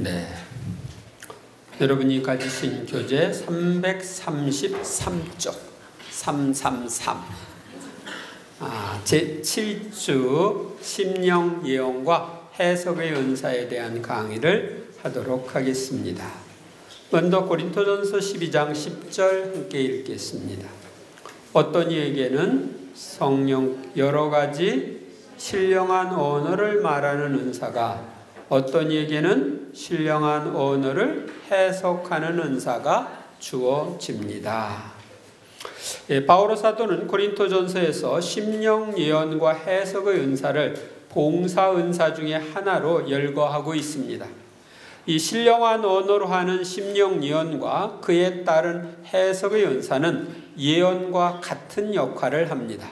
네. 여러분이 가지신 교재 333쪽 333 제7주 심령 예언과 해석의 은사에 대한 강의를 하도록 하겠습니다. 먼저 고린토전서 12장 10절 함께 읽겠습니다. 어떤 이에게는 성령 여러 가지 신령한 언어를 말하는 은사가, 어떤 이에게는 신령한 언어를 해석하는 은사가 주어집니다. 바오로 사도는 고린토전서에서 심령 예언과 해석의 은사를 봉사 은사 중에 하나로 열거하고 있습니다. 이 신령한 언어로 하는 심령 예언과 그에 따른 해석의 은사는 예언과 같은 역할을 합니다.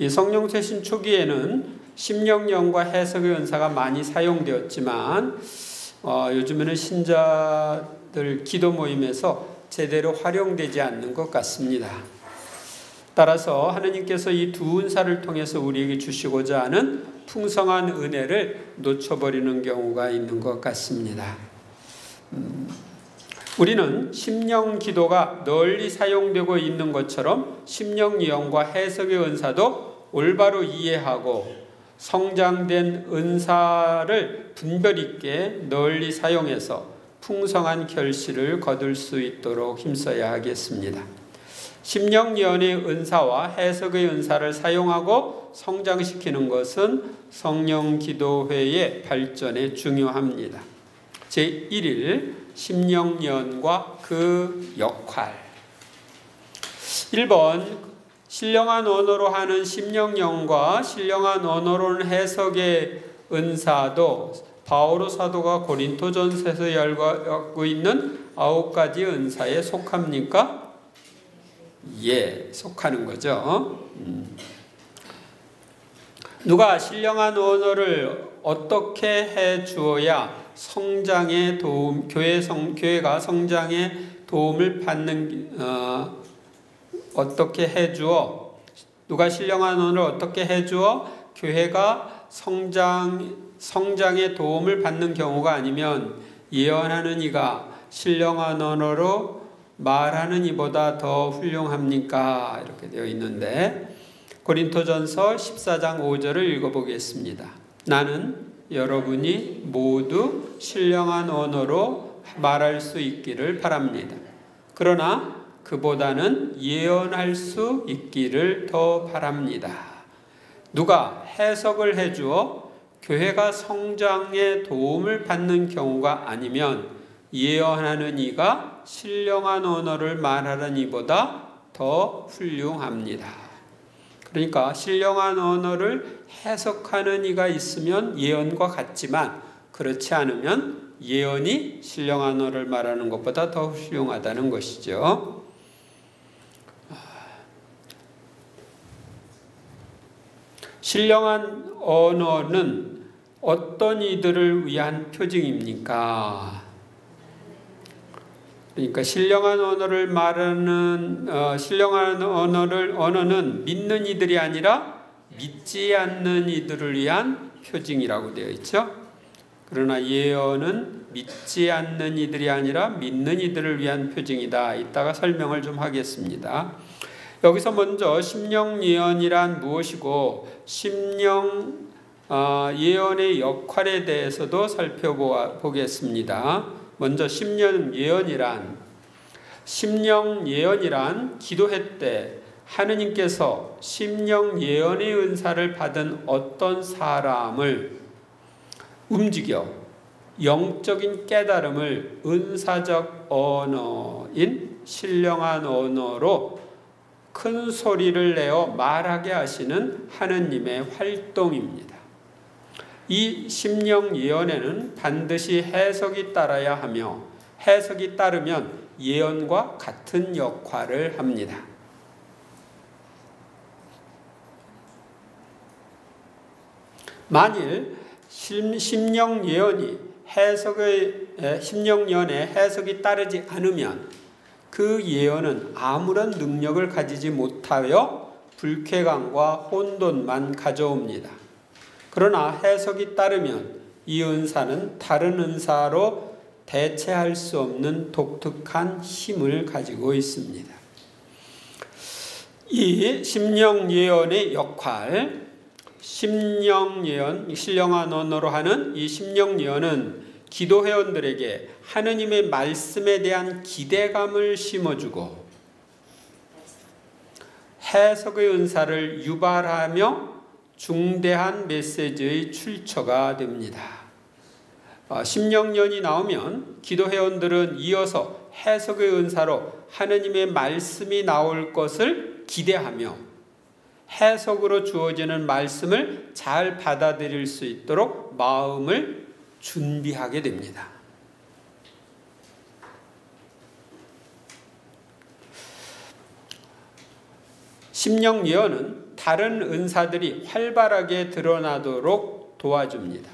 이 성령세신 초기에는 심령 예언과 해석의 은사가 많이 사용되었지만 요즘에는 신자들 기도 모임에서 제대로 활용되지 않는 것 같습니다. 따라서 하느님께서 이 두 은사를 통해서 우리에게 주시고자 하는 풍성한 은혜를 놓쳐버리는 경우가 있는 것 같습니다. 우리는 심령 기도가 널리 사용되고 있는 것처럼 심령 예언과 해석의 은사도 올바로 이해하고 성장된 은사를 분별 있게 널리 사용해서 풍성한 결실을 거둘 수 있도록 힘써야 하겠습니다. 심령 예언의 은사와 해석의 은사를 사용하고 성장시키는 것은 성령 기도회의 발전에 중요합니다. 제1일 심령 예언과 그 역할. 1번 신령한 언어로 하는 심령 예언과 신령한 언어로 해석의 은사도 바오로 사도가 고린토전서에서 열거하고 있는 9가지 은사에 속합니까? 예, 속하는 거죠. 누가 신령한 언어를 어떻게 해 주어야 성장에 도움, 교회가 성장에 도움을 받는 어떻게 해 주어, 누가 신령한 언어를 어떻게 해 주어 교회가 성장에 도움을 받는 경우가 아니면 예언하는 이가 신령한 언어로 말하는 이보다 더 훌륭합니까? 이렇게 되어 있는데 고린토전서 14장 5절을 읽어보겠습니다. 나는 여러분이 모두 신령한 언어로 말할 수 있기를 바랍니다. 그러나 그보다는 예언할 수 있기를 더 바랍니다. 누가 해석을 해주어 교회가 성장에 도움을 받는 경우가 아니면 예언하는 이가 신령한 언어를 말하는 이보다 더 훌륭합니다. 그러니까 신령한 언어를 해석하는 이가 있으면 예언과 같지만 그렇지 않으면 예언이 신령한 언어를 말하는 것보다 더 훌륭하다는 것이죠. 신령한 언어는 어떤 이들을 위한 표징입니까? 그러니까 신령한 언어를 말하는 신령한 언어는 믿는 이들이 아니라 믿지 않는 이들을 위한 표징이라고 되어 있죠. 그러나 예언은 믿지 않는 이들이 아니라 믿는 이들을 위한 표징이다. 이따가 설명을 좀 하겠습니다. 여기서 먼저 심령 예언이란 무엇이고 심령 예언의 역할에 대해서도 살펴보겠습니다. 먼저 심령 예언이란 기도회 때 하느님께서 심령 예언의 은사를 받은 어떤 사람을 움직여 영적인 깨달음을 은사적 언어인 신령한 언어로 큰 소리를 내어 말하게 하시는 하느님의 활동입니다. 이 심령 예언에는 반드시 해석이 따라야 하며 해석이 따르면 예언과 같은 역할을 합니다. 만일 심령 예언의 해석이 따르지 않으면 그 예언은 아무런 능력을 가지지 못하여 불쾌감과 혼돈만 가져옵니다. 그러나 해석이 따르면 이 은사는 다른 은사로 대체할 수 없는 독특한 힘을 가지고 있습니다. 이 심령 예언의 역할, 심령 예언, 신령한 언어로 하는 이 심령 예언은 기도 회원들에게 하느님의 말씀에 대한 기대감을 심어주고 해석의 은사를 유발하며 중대한 메시지의 출처가 됩니다. 심령 예언이 나오면 기도 회원들은 이어서 해석의 은사로 하느님의 말씀이 나올 것을 기대하며 해석으로 주어지는 말씀을 잘 받아들일 수 있도록 마음을 준비하게 됩니다. 심령 예언은 다른 은사들이 활발하게 드러나도록 도와줍니다.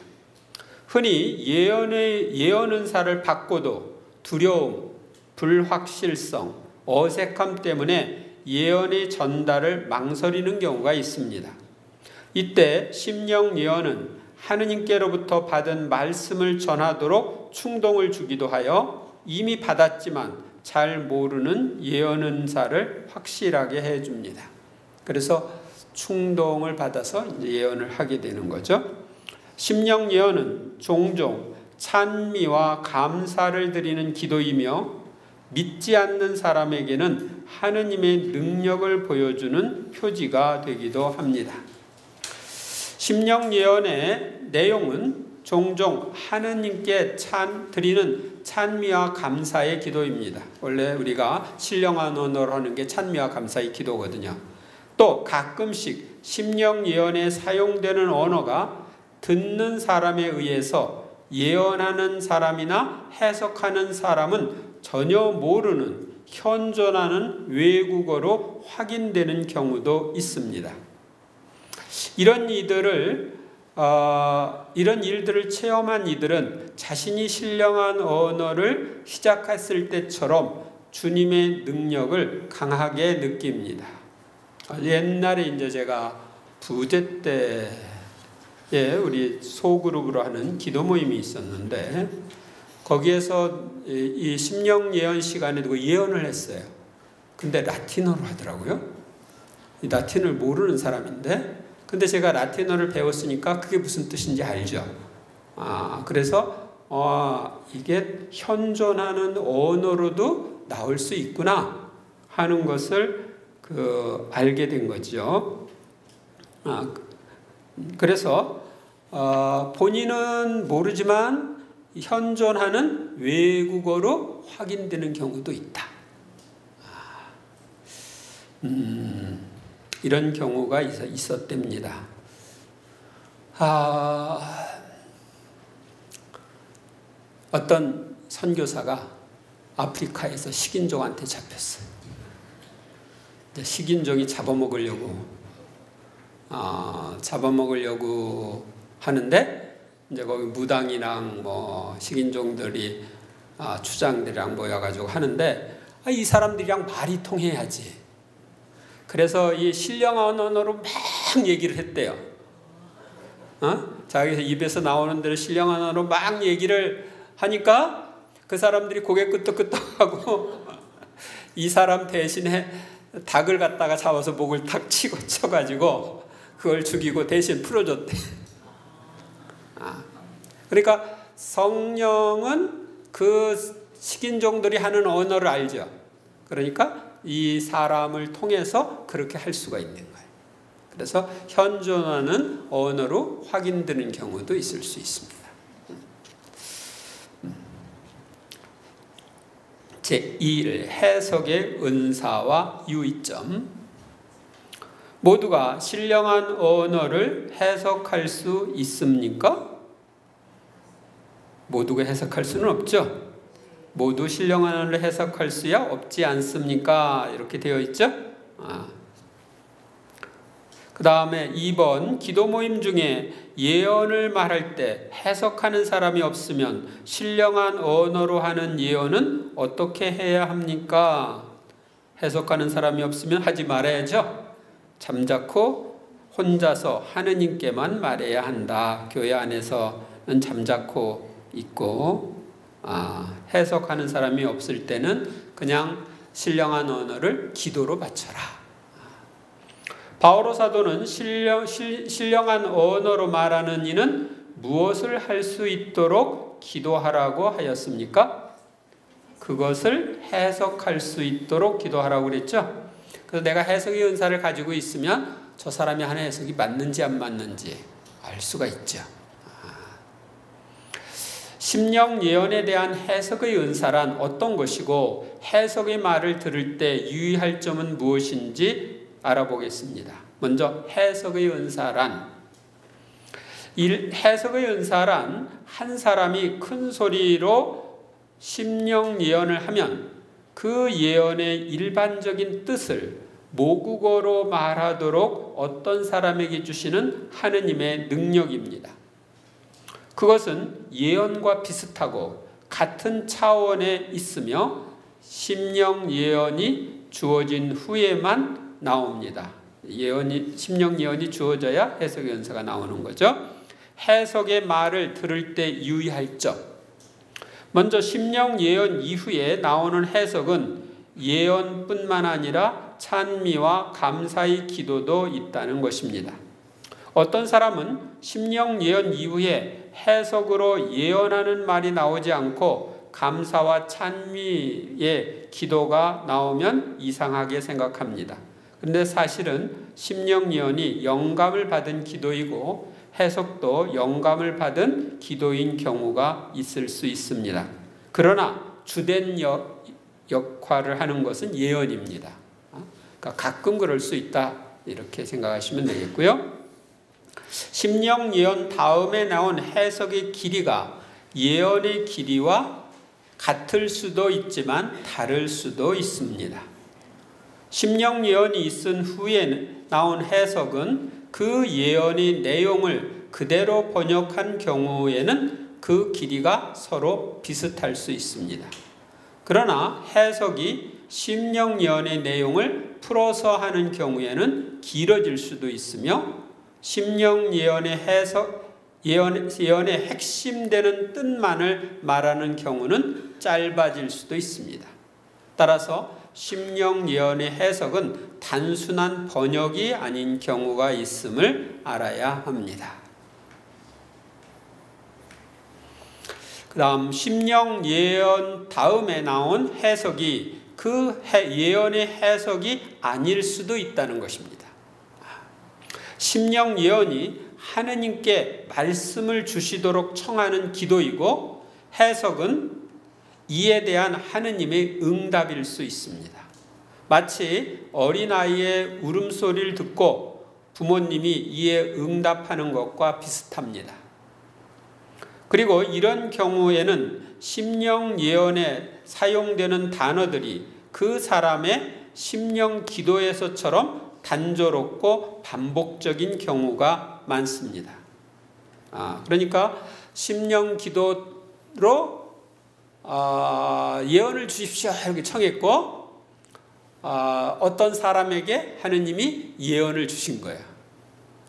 흔히 예언 은사를 받고도 두려움, 불확실성, 어색함 때문에 예언의 전달을 망설이는 경우가 있습니다. 이때 심령 예언은 하느님께로부터 받은 말씀을 전하도록 충동을 주기도 하여 이미 받았지만 잘 모르는 예언 은사를 확실하게 해줍니다. 그래서 충동을 받아서 이제 예언을 하게 되는 거죠. 심령 예언은 종종 찬미와 감사를 드리는 기도이며 믿지 않는 사람에게는 하느님의 능력을 보여주는 표지가 되기도 합니다. 심령 예언의 내용은 종종 하느님께 드리는 찬미와 감사의 기도입니다. 원래 우리가 신령한 언어로 하는 게 찬미와 감사의 기도거든요. 또 가끔씩 심령 예언에 사용되는 언어가 듣는 사람에 의해서 예언하는 사람이나 해석하는 사람은 전혀 모르는 현존하는 외국어로 확인되는 경우도 있습니다. 이런 일들을 체험한 이들은 자신이 신령한 언어를 시작했을 때처럼 주님의 능력을 강하게 느낍니다. 옛날에 이제 제가 부제 때에 우리 소그룹으로 하는 기도 모임이 있었는데 거기에서 이 심령 예언 시간에 두고 예언을 했어요. 근데 라틴어로 하더라고요. 라틴을 모르는 사람인데 근데 제가 라틴어를 배웠으니까 그게 무슨 뜻인지 알죠. 그래서 이게 현존하는 언어로도 나올 수 있구나 하는 것을 알게 된 거죠. 그래서 본인은 모르지만 현존하는 외국어로 확인되는 경우도 있다. 이런 경우가 있었답니다. 어떤 선교사가 아프리카에서 식인종한테 잡혔어요. 식인종이 잡아먹으려고 하는데 이제 거기 무당이랑 식인종들이 추장들이랑 모여가지고 하는데 이 사람들이랑 말이 통해야지. 그래서 이 신령한 언어로 막 얘기를 했대요. 자기 입에서 나오는 대로 신령한 언어로 막 얘기를 하니까 그 사람들이 고개 끄덕끄덕하고 이 사람 대신에 닭을 갖다가 잡아서 목을 탁 쳐가지고 그걸 죽이고 대신 풀어줬대. 그러니까 성령은 그 식인종들이 하는 언어를 알죠. 그러니까 이 사람을 통해서 그렇게 할 수가 있는 거예요. 그래서 현존하는 언어로 확인되는 경우도 있을 수 있습니다. 제1. 해석의 은사와 유의점. 모두가 신령한 언어를 해석할 수 있습니까? 모두가 해석할 수는 없죠. 모두 신령한 언어를 해석할 수야 없지 않습니까? 이렇게 되어 있죠. 그 다음에 2번, 기도 모임 중에 예언을 말할 때 해석하는 사람이 없으면 신령한 언어로 하는 예언은 어떻게 해야 합니까? 해석하는 사람이 없으면 하지 말아야죠. 잠자코 혼자서 하느님께만 말해야 한다. 교회 안에서 잠자코 있고 해석하는 사람이 없을 때는 그냥 신령한 언어를 기도로 바쳐라. 바오로 사도는 신령한 언어로 말하는 이는 무엇을 할 수 있도록 기도하라고 하였습니까? 그것을 해석할 수 있도록 기도하라고 그랬죠. 그래서 내가 해석의 은사를 가지고 있으면 저 사람이 하는 해석이 맞는지 안 맞는지 알 수가 있죠. 심령 예언에 대한 해석의 은사란 어떤 것이고 해석의 말을 들을 때 유의할 점은 무엇인지 알아보겠습니다. 먼저 해석의 은사란 한 사람이 큰 소리로 심령 예언을 하면 그 예언의 일반적인 뜻을 모국어로 말하도록 어떤 사람에게 주시는 하느님의 능력입니다. 그것은 예언과 비슷하고 같은 차원에 있으며 심령 예언이 주어진 후에만 나옵니다. 심령 예언이 주어져야 해석의 은사가 나오는 거죠. 해석의 말을 들을 때 유의할 점. 먼저 심령 예언 이후에 나오는 해석은 예언뿐만 아니라 찬미와 감사의 기도도 있다는 것입니다. 어떤 사람은 심령 예언 이후에 해석으로 예언하는 말이 나오지 않고 감사와 찬미의 기도가 나오면 이상하게 생각합니다. 그런데 사실은 심령 예언이 영감을 받은 기도이고 해석도 영감을 받은 기도인 경우가 있을 수 있습니다. 그러나 주된 역할을 하는 것은 예언입니다. 그러니까 가끔 그럴 수 있다 이렇게 생각하시면 되겠고요. 심령 예언 다음에 나온 해석의 길이가 예언의 길이와 같을 수도 있지만 다를 수도 있습니다. 심령 예언이 있은 후에 나온 해석은 그 예언의 내용을 그대로 번역한 경우에는 그 길이가 서로 비슷할 수 있습니다. 그러나 해석이 심령 예언의 내용을 풀어서 하는 경우에는 길어질 수도 있으며 심령 예언의 예언의 핵심되는 뜻만을 말하는 경우는 짧아질 수도 있습니다. 따라서 심령 예언의 해석은 단순한 번역이 아닌 경우가 있음을 알아야 합니다. 그 다음 심령 예언 다음에 나온 해석이 그 예언의 해석이 아닐 수도 있다는 것입니다. 심령 예언이 하느님께 말씀을 주시도록 청하는 기도이고 해석은 이에 대한 하느님의 응답일 수 있습니다. 마치 어린아이의 울음소리를 듣고 부모님이 이에 응답하는 것과 비슷합니다. 그리고 이런 경우에는 심령 예언에 사용되는 단어들이 그 사람의 심령 기도에서처럼 단조롭고 반복적인 경우가 많습니다. 그러니까 심령 기도로 예언을 주십시오 이렇게 청했고 어떤 사람에게 하느님이 예언을 주신 거예요.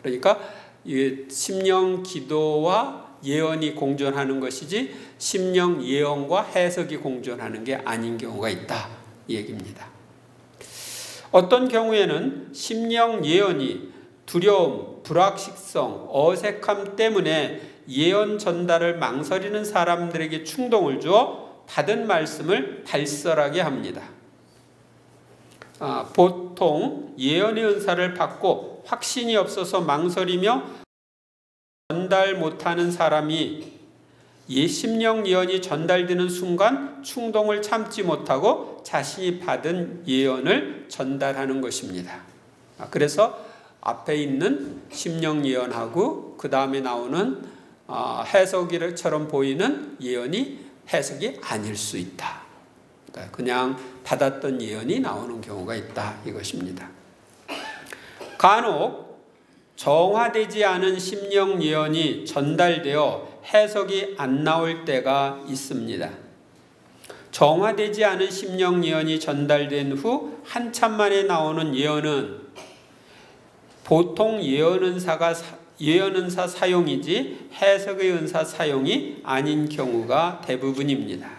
그러니까 심령 기도와 예언이 공존하는 것이지 심령 예언과 해석이 공존하는 게 아닌 경우가 있다 이 얘기입니다. 어떤 경우에는 심령 예언이 두려움, 불확실성, 어색함 때문에 예언 전달을 망설이는 사람들에게 충동을 주어 받은 말씀을 발설하게 합니다. 보통 예언의 은사를 받고 확신이 없어서 망설이며 전달 못하는 사람이 심령 예언이 전달되는 순간 충동을 참지 못하고 자신이 받은 예언을 전달하는 것입니다. 그래서 앞에 있는 심령 예언하고 그 다음에 나오는 해석처럼 보이는 예언이 해석이 아닐 수 있다. 그냥 받았던 예언이 나오는 경우가 있다 이것입니다. 간혹 정화되지 않은 심령 예언이 전달되어 해석이 안 나올 때가 있습니다. 정화되지 않은 심령 예언이 전달된 후 한참 만에 나오는 예언은 보통 예언 은사가 예언 은사 사용이지 해석의 은사 사용이 아닌 경우가 대부분입니다.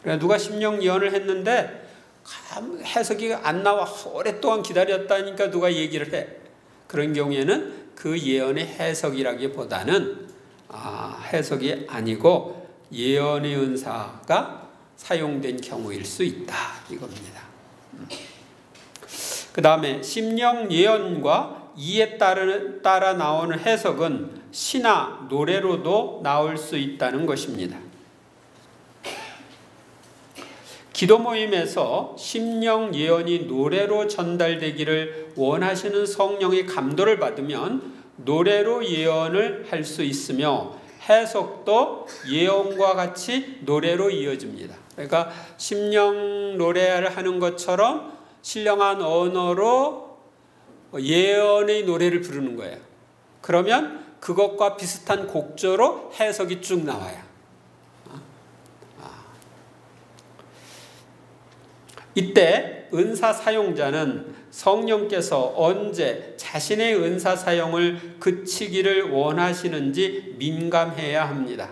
그러니까 누가 심령 예언을 했는데 해석이 안 나와 오랫동안 기다렸다니까 누가 얘기를 해. 그런 경우에는 그 예언의 해석이라기보다는 해석이 아니고 예언의 은사가 사용된 경우일 수 있다 이겁니다. 그 다음에 심령 예언과 이에 따라 나오는 해석은 시나 노래로도 나올 수 있다는 것입니다. 기도 모임에서 심령 예언이 노래로 전달되기를 원하시는 성령의 감도를 받으면 노래로 예언을 할 수 있으며 해석도 예언과 같이 노래로 이어집니다. 그러니까 심령 노래를 하는 것처럼 신령한 언어로 예언의 노래를 부르는 거예요. 그러면 그것과 비슷한 곡조로 해석이 쭉 나와요. 이때 은사 사용자는 성령께서 언제 자신의 은사 사용을 그치기를 원하시는지 민감해야 합니다.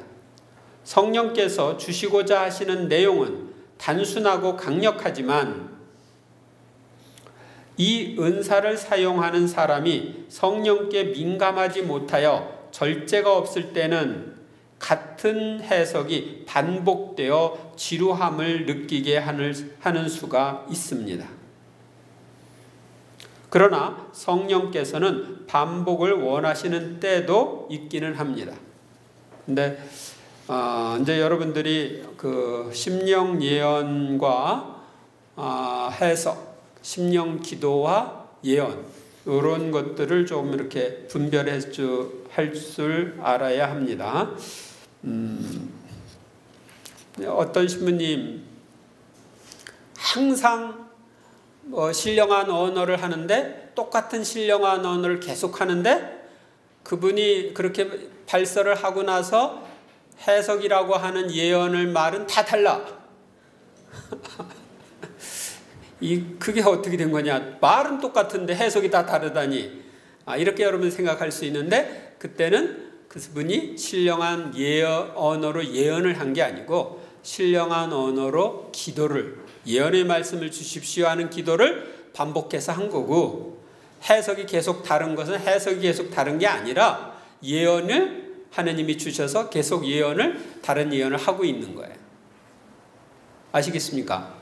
성령께서 주시고자 하시는 내용은 단순하고 강력하지만 이 은사를 사용하는 사람이 성령께 민감하지 못하여 절제가 없을 때는 같은 해석이 반복되어 지루함을 느끼게 하는 수가 있습니다. 그러나 성령께서는 반복을 원하시는 때도 있기는 합니다. 근데 이제 여러분들이 그 심령 예언과 해석, 심령 기도와 예언 이런 것들을 좀 이렇게 분별할 줄 알아야 합니다. 어떤 신부님 항상 신령한 언어를 하는데 똑같은 신령한 언어를 계속 하는데 그분이 그렇게 발설을 하고 나서 해석이라고 하는 예언을 말은 다 달라. 그게 어떻게 된 거냐? 말은 똑같은데 해석이 다 다르다니. 이렇게 여러분 생각할 수 있는데 그때는 그분이 신령한 언어로 예언을 한 게 아니고 신령한 언어로 기도를 예언의 말씀을 주십시오 하는 기도를 반복해서 한 거고 해석이 계속 다른 것은 해석이 계속 다른 게 아니라 예언을 하느님이 주셔서 계속 다른 예언을 하고 있는 거예요. 아시겠습니까?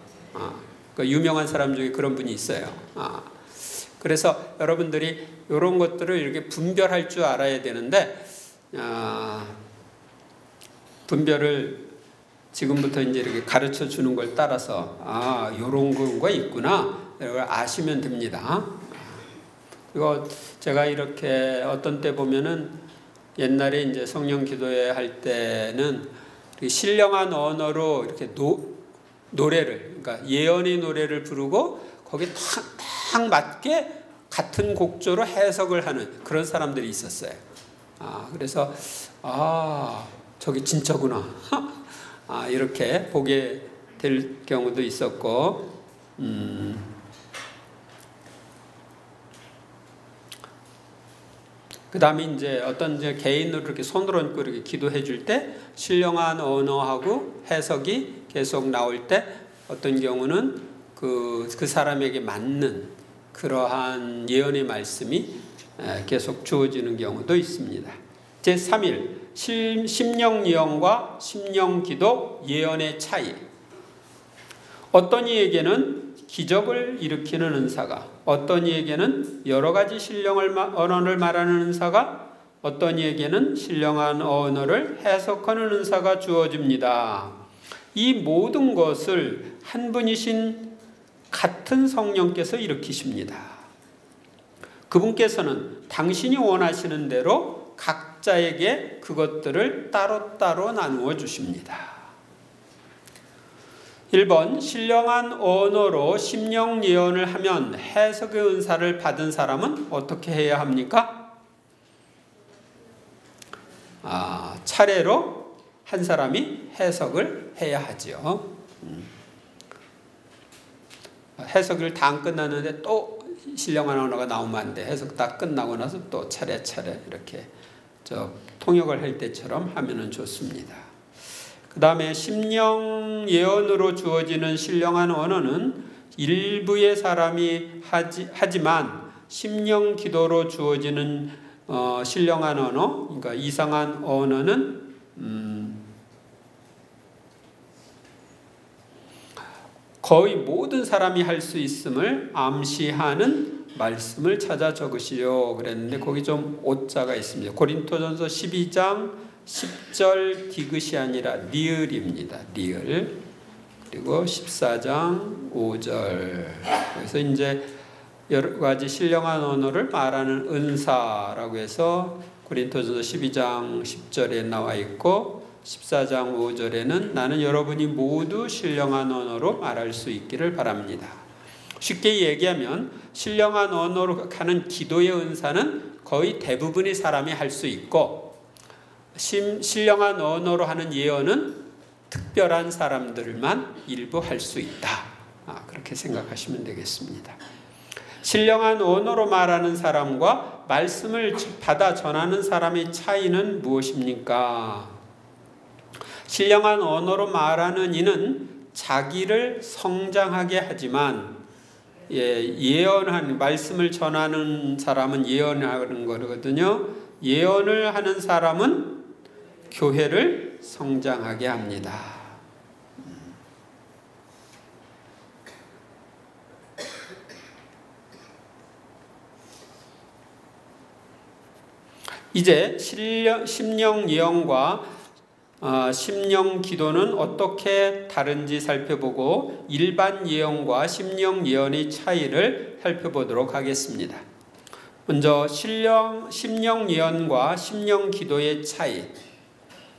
그 유명한 사람 중에 그런 분이 있어요. 그래서 여러분들이 이런 것들을 이렇게 분별할 줄 알아야 되는데 분별을 지금부터 이제 이렇게 가르쳐 주는 걸 따라서 이런 거가 있구나 이걸 아시면 됩니다. 이거 제가 이렇게 어떤 때 보면은 옛날에 이제 성령 기도회 할 때는 신령한 언어로 이렇게 노래를 그러니까 예언의 노래를 부르고 거기에 딱 맞게 같은 곡조로 해석을 하는 그런 사람들이 있었어요. 그래서 저기 진짜구나. 이렇게 보게 될 경우도 있었고 그 다음에 이제 어떤 이제 개인으로 이렇게 손을 얹고 이렇게 기도해 줄 때 신령한 언어하고 해석이 계속 나올 때 어떤 경우는 그 사람에게 맞는 그러한 예언의 말씀이 계속 주어지는 경우도 있습니다. 제3일 심령 예언과 심령 기도 예언의 차이. 어떤 이에게는 기적을 일으키는 은사가, 어떤 이에게는 여러 가지 언어를 말하는 은사가, 어떤 이에게는 신령한 언어를 해석하는 은사가 주어집니다. 이 모든 것을 한 분이신 같은 성령께서 일으키십니다. 그분께서는 당신이 원하시는 대로 각자에게 그것들을 따로따로 나누어 주십니다. 1번 신령한 언어로 심령 예언을 하면 해석의 은사를 받은 사람은 어떻게 해야 합니까? 차례로 한 사람이 해석을 해야 하죠. 해석을 다 안 끝났는데 또 신령한 언어가 나오면 안 돼. 해석 다 끝나고 나서 또 차례차례 이렇게 통역을 할 때처럼 하면은 좋습니다. 그 다음에 심령 예언으로 주어지는 신령한 언어는 일부의 사람이 하지만 심령 기도로 주어지는 신령한 언어, 그러니까 이상한 언어는 거의 모든 사람이 할 수 있음을 암시하는 말씀을 찾아 적으시오 그랬는데 거기 좀 오자가 있습니다. 고린토전서 12장 10절 디귿이 아니라 리을입니다. 리을. 그리고 14장 5절. 그래서 이제 여러 가지 신령한 언어를 말하는 은사라고 해서 고린토전서 12장 10절에 나와 있고 14장 5절에는 나는 여러분이 모두 신령한 언어로 말할 수 있기를 바랍니다. 쉽게 얘기하면 신령한 언어로 하는 기도의 은사는 거의 대부분의 사람이 할 수 있고 신령한 언어로 하는 예언은 특별한 사람들만 일부 할 수 있다. 그렇게 생각하시면 되겠습니다. 신령한 언어로 말하는 사람과 말씀을 받아 전하는 사람의 차이는 무엇입니까? 신령한 언어로 말하는 이는 자기를 성장하게 하지만 예언한 말씀을 전하는 사람은 예언하는 거거든요. 예언을 하는 사람은 교회를 성장하게 합니다. 이제 심령 예언과 심령 기도는 어떻게 다른지 살펴보고 일반 예언과 심령 예언의 차이를 살펴보도록 하겠습니다. 먼저 심령 예언과 심령 기도의 차이.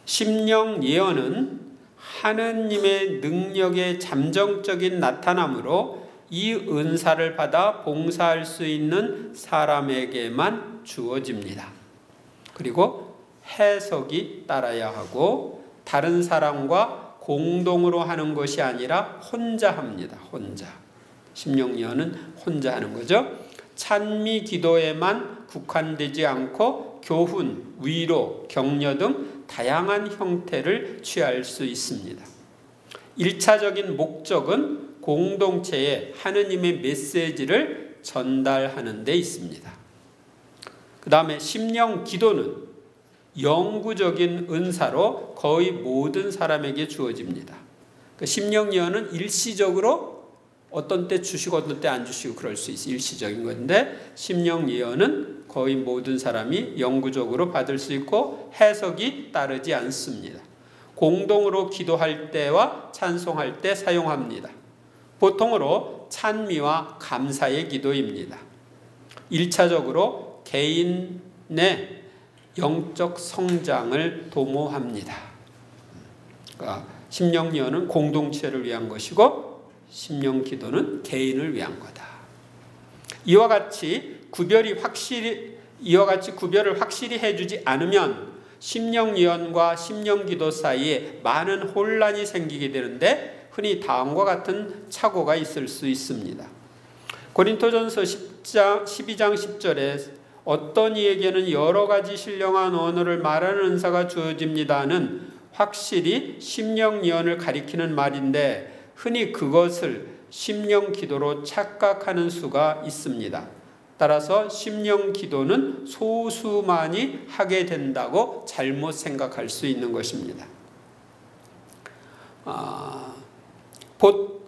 심령 예언은 하느님의 능력의 잠정적인 나타남으로 이 은사를 받아 봉사할 수 있는 사람에게만 주어집니다. 그리고 해석이 따라야 하고 다른 사람과 공동으로 하는 것이 아니라 혼자 합니다. 혼자. 심령 예언은 혼자 하는 거죠. 찬미 기도에만 국한되지 않고 교훈, 위로, 격려 등 다양한 형태를 취할 수 있습니다. 1차적인 목적은 공동체에 하느님의 메시지를 전달하는 데 있습니다. 그 다음에 심령 기도는 영구적인 은사로 거의 모든 사람에게 주어집니다. 심령 예언은 일시적으로 어떤 때 주시고 어떤 때 안 주시고 그럴 수 있어요. 일시적인 건데 심령 예언은 거의 모든 사람이 영구적으로 받을 수 있고 해석이 따르지 않습니다. 공동으로 기도할 때와 찬송할 때 사용합니다. 보통으로 찬미와 감사의 기도입니다. 1차적으로 개인의 영적 성장을 도모합니다. 그러니까 심령 예언은 공동체를 위한 것이고 심령 기도는 개인을 위한 거다. 이와 같이 구별을 확실히 해주지 않으면 심령 예언과 심령 기도 사이에 많은 혼란이 생기게 되는데 흔히 다음과 같은 착오가 있을 수 있습니다. 고린토전서 12장 10절에 어떤 이에게는 여러 가지 신령한 언어를 말하는 은사가 주어집니다는 확실히 심령 예언을 가리키는 말인데 흔히 그것을 심령 기도로 착각하는 수가 있습니다. 따라서 심령 기도는 소수만이 하게 된다고 잘못 생각할 수 있는 것입니다.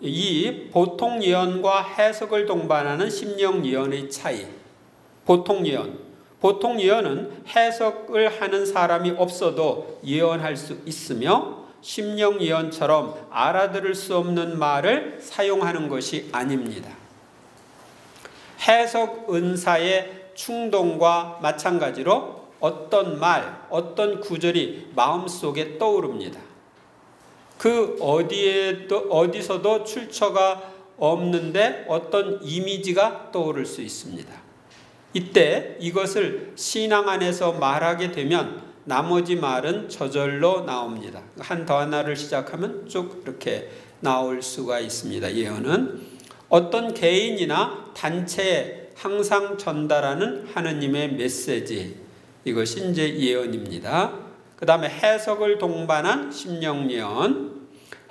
이 보통 예언과 해석을 동반하는 심령 예언의 차이. 보통 예언은 해석을 하는 사람이 없어도 예언할 수 있으며 심령 예언처럼 알아들을 수 없는 말을 사용하는 것이 아닙니다. 해석 은사의 충동과 마찬가지로 어떤 말, 어떤 구절이 마음속에 떠오릅니다. 그 어디서도 출처가 없는데 어떤 이미지가 떠오를 수 있습니다. 이때 이것을 신앙 안에서 말하게 되면 나머지 말은 저절로 나옵니다. 하나를 시작하면 쭉 이렇게 나올 수가 있습니다. 예언은 어떤 개인이나 단체의 항상 전달하는 하느님의 메시지, 이것이 이제 예언입니다. 그 다음에 해석을 동반한 심령예언.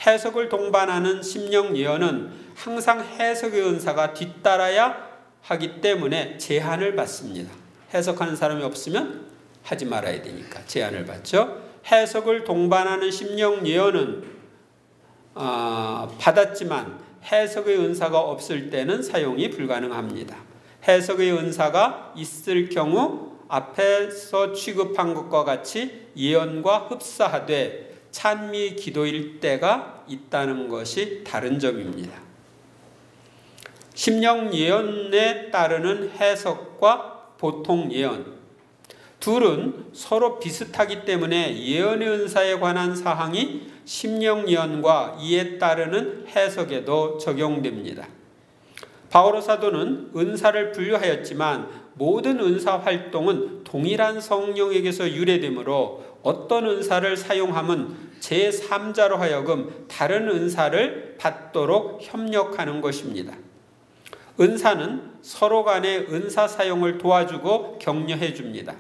해석을 동반하는 심령예언은 항상 해석의 은사가 뒤따라야 하기 때문에 제한을 받습니다. 해석하는 사람이 없으면 하지 말아야 되니까 제한을 받죠. 해석을 동반하는 심령예언은 받았지만 해석의 은사가 없을 때는 사용이 불가능합니다. 해석의 은사가 있을 경우 앞에서 취급한 것과 같이 예언과 흡사하되 찬미 기도일 때가 있다는 것이 다른 점입니다. 심령 예언에 따르는 해석과 보통 예언, 둘은 서로 비슷하기 때문에 예언의 은사에 관한 사항이 심령 예언과 이에 따르는 해석에도 적용됩니다. 바오로 사도는 은사를 분류하였지만 모든 은사 활동은 동일한 성령에게서 유래되므로 어떤 은사를 사용함은 제3자로 하여금 다른 은사를 받도록 협력하는 것입니다. 은사는 서로 간의 은사 사용을 도와주고 격려해 줍니다.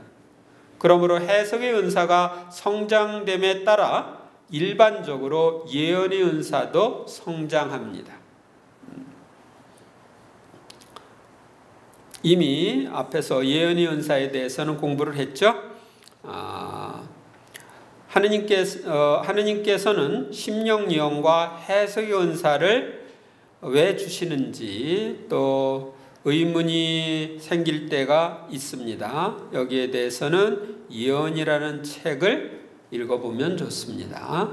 그러므로 해석의 은사가 성장됨에 따라 일반적으로 예언의 은사도 성장합니다. 이미 앞에서 예언의 은사에 대해서는 공부를 했죠. 하느님께서는 심령 예언과 해석의 은사를 왜 주시는지 또 의문이 생길 때가 있습니다. 여기에 대해서는 예언이라는 책을 읽어보면 좋습니다.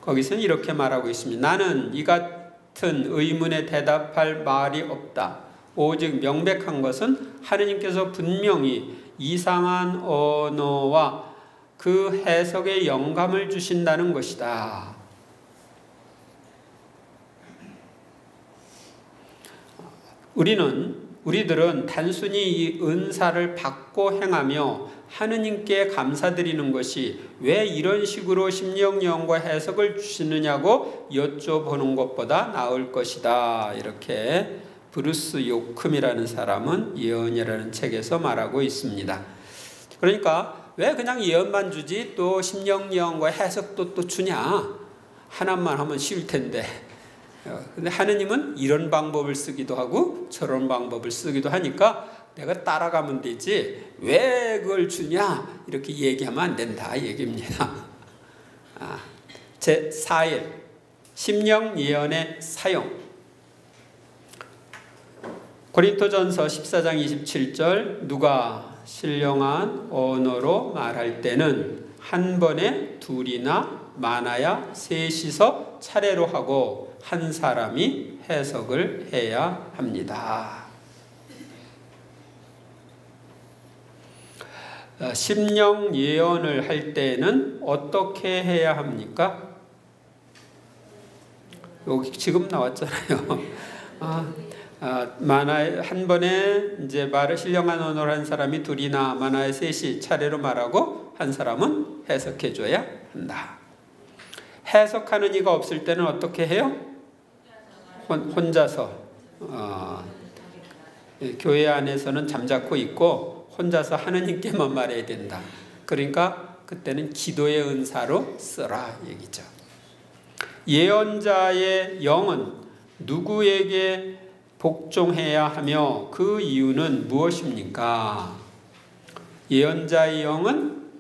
거기서는 이렇게 말하고 있습니다. 나는 이 같은 의문에 대답할 말이 없다. 오직 명백한 것은 하느님께서 분명히 이상한 언어와 그 해석에 영감을 주신다는 것이다. 우리들은 단순히 이 은사를 받고 행하며 하느님께 감사드리는 것이 왜 이런 식으로 심령예언과 해석을 주시느냐고 여쭤보는 것보다 나을 것이다. 이렇게 브루스 요큼이라는 사람은 예언이라는 책에서 말하고 있습니다. 그러니까 왜 그냥 예언만 주지 또 심령예언과 해석도 또 주냐? 하나만 하면 쉬울 텐데. 근데 하느님은 이런 방법을 쓰기도 하고 저런 방법을 쓰기도 하니까 내가 따라가면 되지 왜 그걸 주냐 이렇게 얘기하면 안 된다 얘기입니다. 제4일 심령예언의 사용. 고린토전서 14장 27절 누가 신령한 언어로 말할 때는 한 번에 둘이나 많아야 셋이서 차례로 하고 한 사람이 해석을 해야 합니다. 심령 예언을 할 때는 어떻게 해야 합니까? 여기 지금 나왔잖아요. 만화에 한 번에 이제 말을 신령한 언어를 한 사람이 둘이나 만화에 셋이 차례로 말하고 한 사람은 해석해 줘야 한다. 해석하는 이가 없을 때는 어떻게 해요? 혼자서 교회 안에서는 잠자코 있고 혼자서 하느님께만 말해야 된다. 그러니까 그때는 기도의 은사로 쓰라 얘기죠. 예언자의 영은 누구에게 복종해야 하며 그 이유는 무엇입니까? 예언자의 영은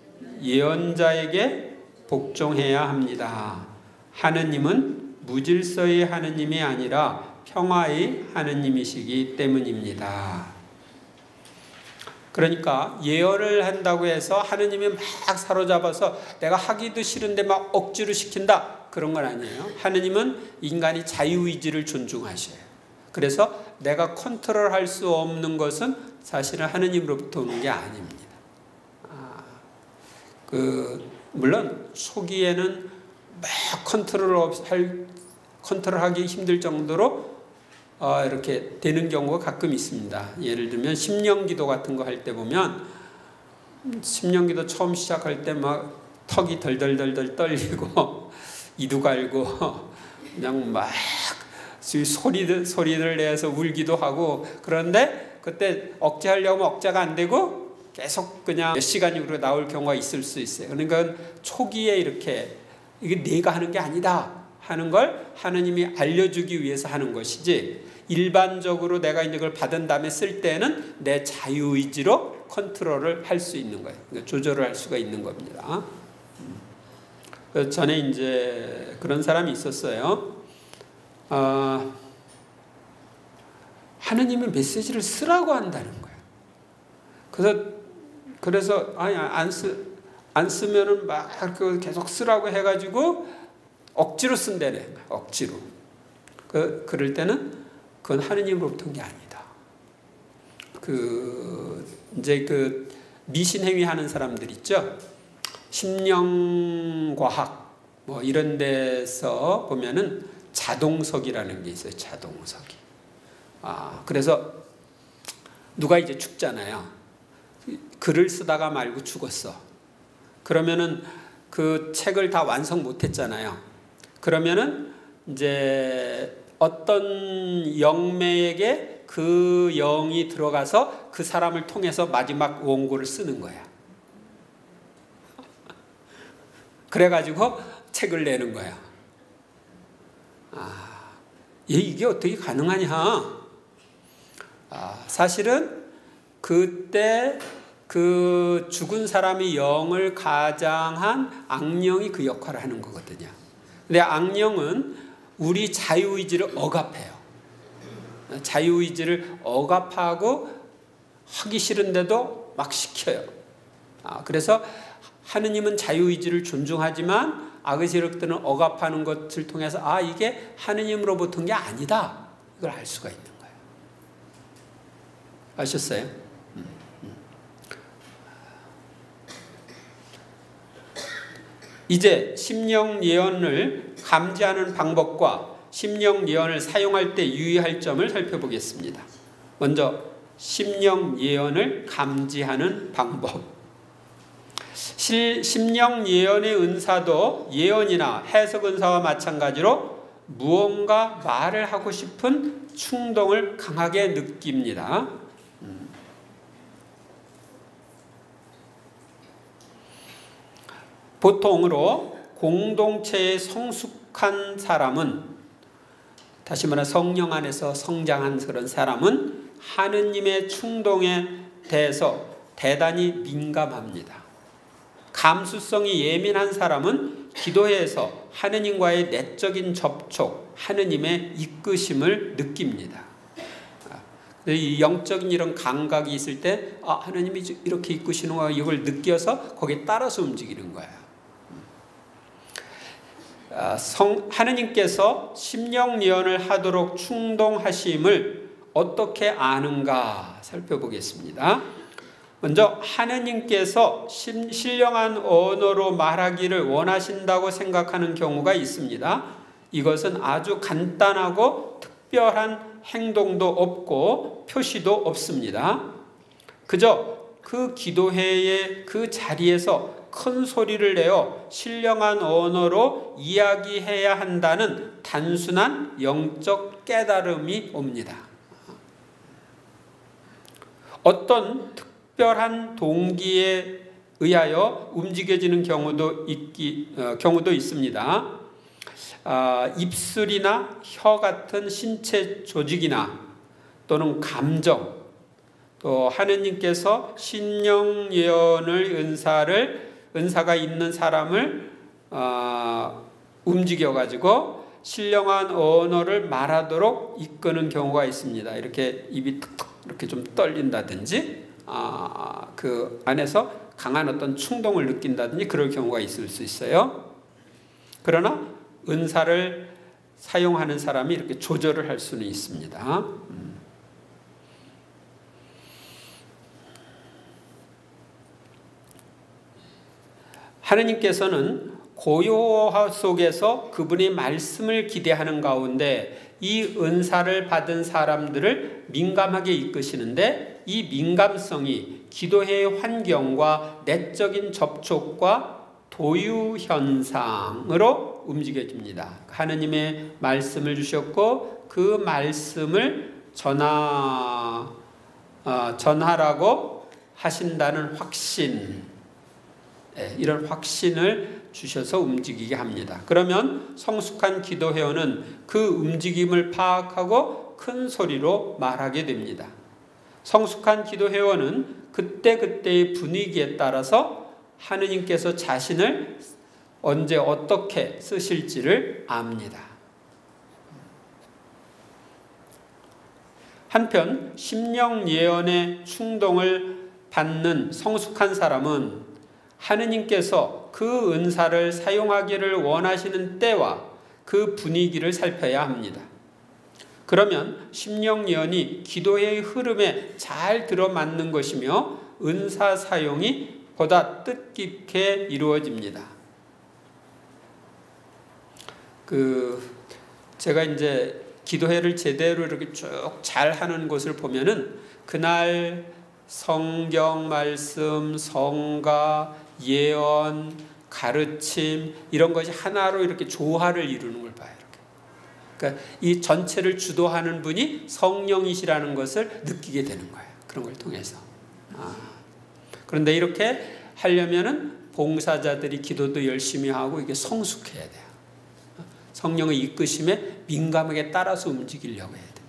예언자에게 복종해야 합니다. 하느님은 무질서의 하느님이 아니라 평화의 하느님이시기 때문입니다. 그러니까 예언을 한다고 해서 하느님이 막 사로잡아서 내가 하기도 싫은데 막 억지로 시킨다 그런 건 아니에요. 하느님은 인간이 자유의지를 존중하셔요. 그래서 내가 컨트롤할 수 없는 것은 사실은 하느님으로부터 오는 게 아닙니다. 물론 초기에는 막 컨트롤하기 힘들 정도로 이렇게 되는 경우가 가끔 있습니다. 예를 들면 심령기도 같은 거 할 때 보면 심령기도 처음 시작할 때 막 턱이 덜덜덜덜 떨리고 이도 갈고 그냥 막 소리를 내서 울기도 하고 그런데 그때 억제하려면 억제가 안 되고 계속 그냥 몇 시간이 나올 경우가 있을 수 있어요. 그러니까 초기에 이렇게 이게 내가 하는 게 아니다 하는 걸 하느님이 알려주기 위해서 하는 것이지, 일반적으로 내가 이걸 받은 다음에 쓸 때는 내 자유의지로 컨트롤을 할 수 있는 거예요. 그러니까 조절을 할 수가 있는 겁니다. 전에 이제 그런 사람이 있었어요. 하느님이 메시지를 쓰라고 한다는 거예요. 그래서 아니 안 쓰면은 막 계속 쓰라고 해가지고 억지로 쓴다는 거예요. 억지로. 그럴 때는 그건 하느님으로부터 온 게 아니다. 이제 미신행위 하는 사람들 있죠. 심령과학 뭐 이런 데서 보면은 자동석이라는 게 있어요. 자동석이. 그래서 누가 이제 죽잖아요. 글을 쓰다가 말고 죽었어. 그러면은 그 책을 다 완성 못했잖아요. 그러면은 이제 어떤 영매에게 그 영이 들어가서 그 사람을 통해서 마지막 원고를 쓰는 거야. 그래가지고 책을 내는 거야. 이게 어떻게 가능하냐? 사실은 그때 그 죽은 사람의 영을 가장한 악령이 그 역할을 하는 거거든요. 근데 악령은 우리 자유의지를 억압해요. 자유의지를 억압하고 하기 싫은데도 막 시켜요. 그래서 하느님은 자유의지를 존중하지만 악의 세력들은 억압하는 것을 통해서 이게 하느님으로부터 온 게 아니다, 이걸 알 수가 있는 거예요. 아셨어요? 이제 심령 예언을 감지하는 방법과 심령 예언을 사용할 때 유의할 점을 살펴보겠습니다. 먼저 심령 예언을 감지하는 방법. 심령 예언의 은사도 예언이나 해석 은사와 마찬가지로 무언가 말을 하고 싶은 충동을 강하게 느낍니다. 보통으로 공동체에 성숙한 사람은, 다시 말해 성령 안에서 성장한 그런 사람은 하느님의 충동에 대해서 대단히 민감합니다. 감수성이 예민한 사람은 기도회에서 하느님과의 내적인 접촉, 하느님의 이끄심을 느낍니다. 이 영적인 이런 감각이 있을 때 하느님이 이렇게 이끄시는 거야, 이걸 느껴서 거기에 따라서 움직이는 거예요. 하느님께서 심령 예언을 하도록 충동하심을 어떻게 아는가 살펴보겠습니다. 먼저 하느님께서 신령한 언어로 말하기를 원하신다고 생각하는 경우가 있습니다. 이것은 아주 간단하고 특별한 행동도 없고 표시도 없습니다. 그저 그 기도회의 그 자리에서 큰 소리를 내어 신령한 언어로 이야기해야 한다는 단순한 영적 깨달음이 옵니다. 어떤 특별한 동기에 의하여 움직여지는 경우도 있습니다. 입술이나 혀 같은 신체 조직이나 또는 감정, 또 하느님께서 신령 예언의 은사가 있는 사람을 움직여가지고 신령한 언어를 말하도록 이끄는 경우가 있습니다. 이렇게 입이 툭툭 이렇게 좀 떨린다든지, 그 안에서 강한 어떤 충동을 느낀다든지 그럴 경우가 있을 수 있어요. 그러나 은사를 사용하는 사람이 이렇게 조절을 할 수는 있습니다. 하느님께서는 고요 속에서 그분의 말씀을 기대하는 가운데 이 은사를 받은 사람들을 민감하게 이끄시는데, 이 민감성이 기도회의 환경과 내적인 접촉과 도유 현상으로 움직여집니다. 하느님의 말씀을 주셨고 그 말씀을 전하라고 하신다는 확신, 이런 확신을 주셔서 움직이게 합니다. 그러면 성숙한 기도 회원은 그 움직임을 파악하고 큰 소리로 말하게 됩니다. 성숙한 기도 회원은 그때그때의 분위기에 따라서 하느님께서 자신을 언제 어떻게 쓰실지를 압니다. 한편 심령 예언의 충동을 받는 성숙한 사람은 하느님께서 그 은사를 사용하기를 원하시는 때와 그 분위기를 살펴야 합니다. 그러면 심령 예언이 기도의 흐름에 잘 들어맞는 것이며 은사 사용이 보다 뜻깊게 이루어집니다. 제가 이제 기도회를 제대로 이렇게 쭉 잘 하는 곳을 보면은 그날 성경 말씀, 성가, 예언, 가르침 이런 것이 하나로 이렇게 조화를 이루는 걸 봐요. 그러니까 이 전체를 주도하는 분이 성령이시라는 것을 느끼게 되는 거예요. 그런 걸 통해서. 그런데 이렇게 하려면은 봉사자들이 기도도 열심히 하고 이게 성숙해야 돼요. 성령의 이끄심에 민감하게 따라서 움직이려고 해야 돼요.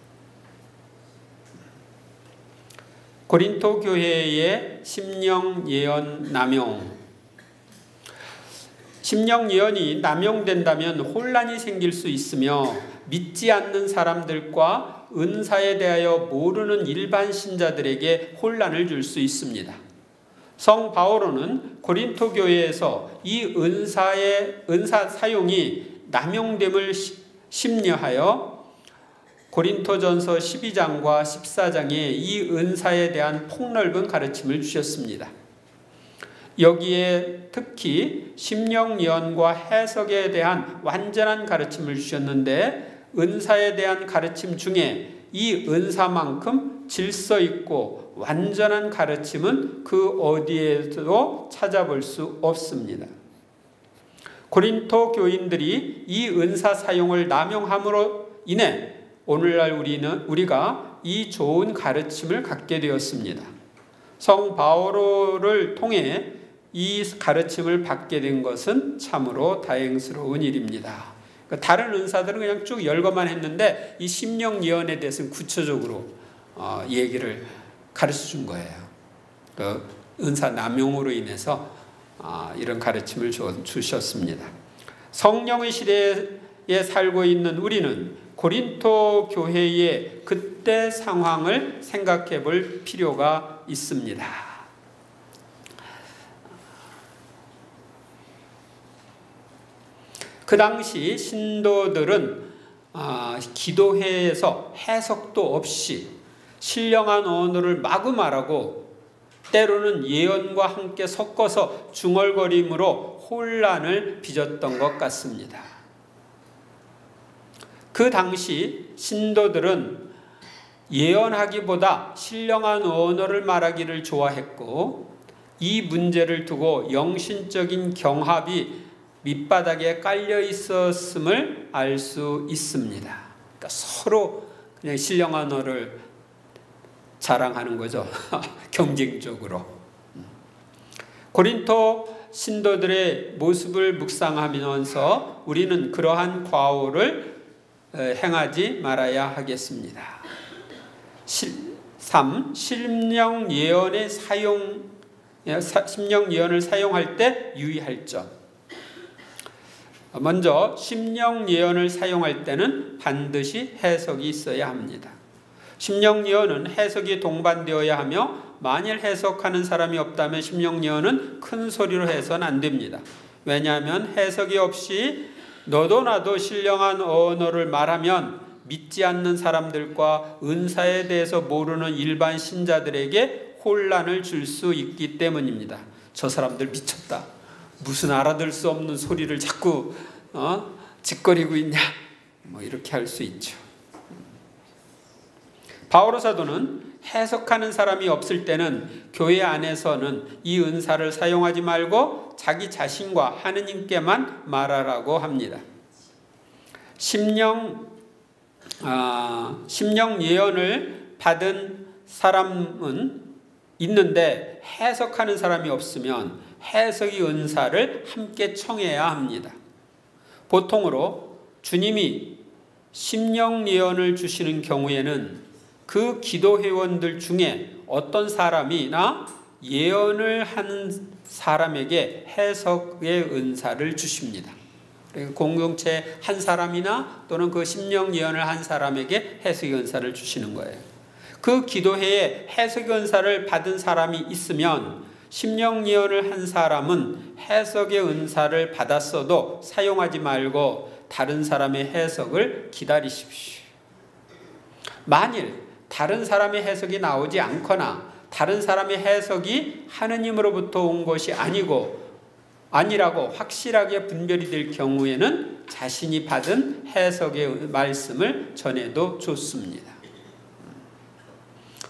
고린토 교회의 심령 예언 남용. 심령 예언이 남용된다면 혼란이 생길 수 있으며 믿지 않는 사람들과 은사에 대하여 모르는 일반 신자들에게 혼란을 줄 수 있습니다. 성 바오로는 고린토 교회에서 이 은사 사용이 남용됨을 심려하여 고린토전서 12장과 14장에 이 은사에 대한 폭넓은 가르침을 주셨습니다. 여기에 특히 심령 예언과 해석에 대한 완전한 가르침을 주셨는데 은사에 대한 가르침 중에 이 은사만큼 질서 있고 완전한 가르침은 그 어디에도 찾아볼 수 없습니다. 고린토 교인들이 이 은사 사용을 남용함으로 인해 오늘날 우리가 이 좋은 가르침을 갖게 되었습니다. 성 바오로를 통해 이 가르침을 받게 된 것은 참으로 다행스러운 일입니다. 그러니까 다른 은사들은 그냥 쭉 열거만 했는데 이 심령 예언에 대해서는 구체적으로 얘기를 가르쳐 준 거예요. 그 은사 남용으로 인해서 이런 가르침을 주셨습니다. 성령의 시대에 살고 있는 우리는 고린토 교회의 그때 상황을 생각해 볼 필요가 있습니다. 그 당시 신도들은 기도회에서 해석도 없이 신령한 언어를 마구 말하고 때로는 예언과 함께 섞어서 중얼거림으로 혼란을 빚었던 것 같습니다. 그 당시 신도들은 예언하기보다 신령한 언어를 말하기를 좋아했고 이 문제를 두고 영신적인 경합이 밑바닥에 깔려 있었음을 알 수 있습니다. 그러니까 서로 그냥 신령한 언어를 자랑하는 거죠. 경쟁적으로. 고린토 신도들의 모습을 묵상하면서 우리는 그러한 과오를 행하지 말아야 하겠습니다. 3. 심령 예언을 사용할 때 유의할 점. 먼저 심령 예언을 사용할 때는 반드시 해석이 있어야 합니다. 심령 예언은 해석이 동반되어야 하며 만일 해석하는 사람이 없다면 심령 예언은 큰 소리로 해서는 안 됩니다. 왜냐하면 해석이 없이 너도 나도 신령한 언어를 말하면 믿지 않는 사람들과 은사에 대해서 모르는 일반 신자들에게 혼란을 줄 수 있기 때문입니다. 저 사람들 미쳤다. 무슨 알아들 수 없는 소리를 자꾸 짓거리고 있냐. 이렇게 할 수 있죠. 바오로 사도는 해석하는 사람이 없을 때는 교회 안에서는 이 은사를 사용하지 말고 자기 자신과 하느님께만 말하라고 합니다. 심령 예언을 받은 사람은 있는데 해석하는 사람이 없으면 해석의 은사를 함께 청해야 합니다. 보통으로 주님이 심령 예언을 주시는 경우에는 그 기도 회원들 중에 어떤 사람이나 예언을 하는 사람에게 해석의 은사를 주십니다. 공동체 한 사람이나 또는 그 심령 예언을 한 사람에게 해석의 은사를 주시는 거예요. 그 기도회에 해석의 은사를 받은 사람이 있으면 심령 예언을 한 사람은 해석의 은사를 받았어도 사용하지 말고 다른 사람의 해석을 기다리십시오. 만일 다른 사람의 해석이 나오지 않거나 다른 사람의 해석이 하느님으로부터 온 것이 아니라고 확실하게 분별이 될 경우에는 자신이 받은 해석의 말씀을 전해도 좋습니다.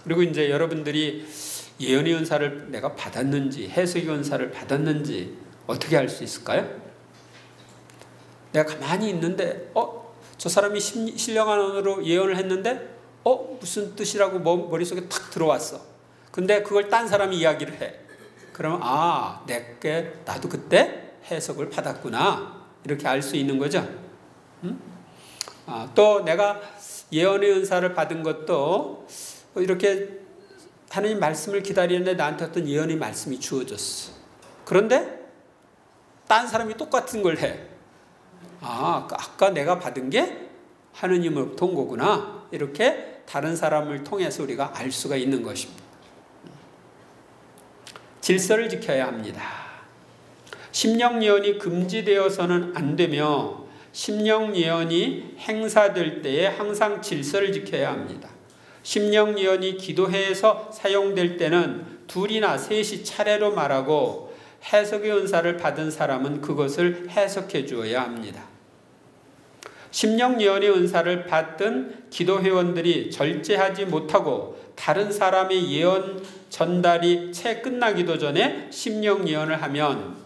그리고 이제 여러분들이 예언의 은사를 내가 받았는지 해석의 은사를 받았는지 어떻게 알 수 있을까요? 내가 가만히 있는데 저 사람이 신령한어로 예언을 했는데 무슨 뜻이라고 머릿속에 탁 들어왔어. 근데 그걸 딴 사람이 이야기를 해. 그러면 나도 그때 해석을 받았구나 이렇게 알 수 있는 거죠. 또 내가 예언의 은사를 받은 것도 이렇게 하나님 말씀을 기다리는데 나한테 어떤 예언의 말씀이 주어졌어. 그런데 딴 사람이 똑같은 걸 해. 아까 내가 받은 게 하느님으로부터 온 거구나. 이렇게 다른 사람을 통해서 우리가 알 수가 있는 것입니다. 질서를 지켜야 합니다. 심령 예언이 금지되어서는 안 되며 심령 예언이 행사될 때에 항상 질서를 지켜야 합니다. 심령 예언이 기도회에서 사용될 때는 둘이나 셋이 차례로 말하고 해석의 은사를 받은 사람은 그것을 해석해 주어야 합니다. 심령 예언의 은사를 받은 기도회원들이 절제하지 못하고 다른 사람의 예언 전달이 채 끝나기도 전에 심령 예언을 하면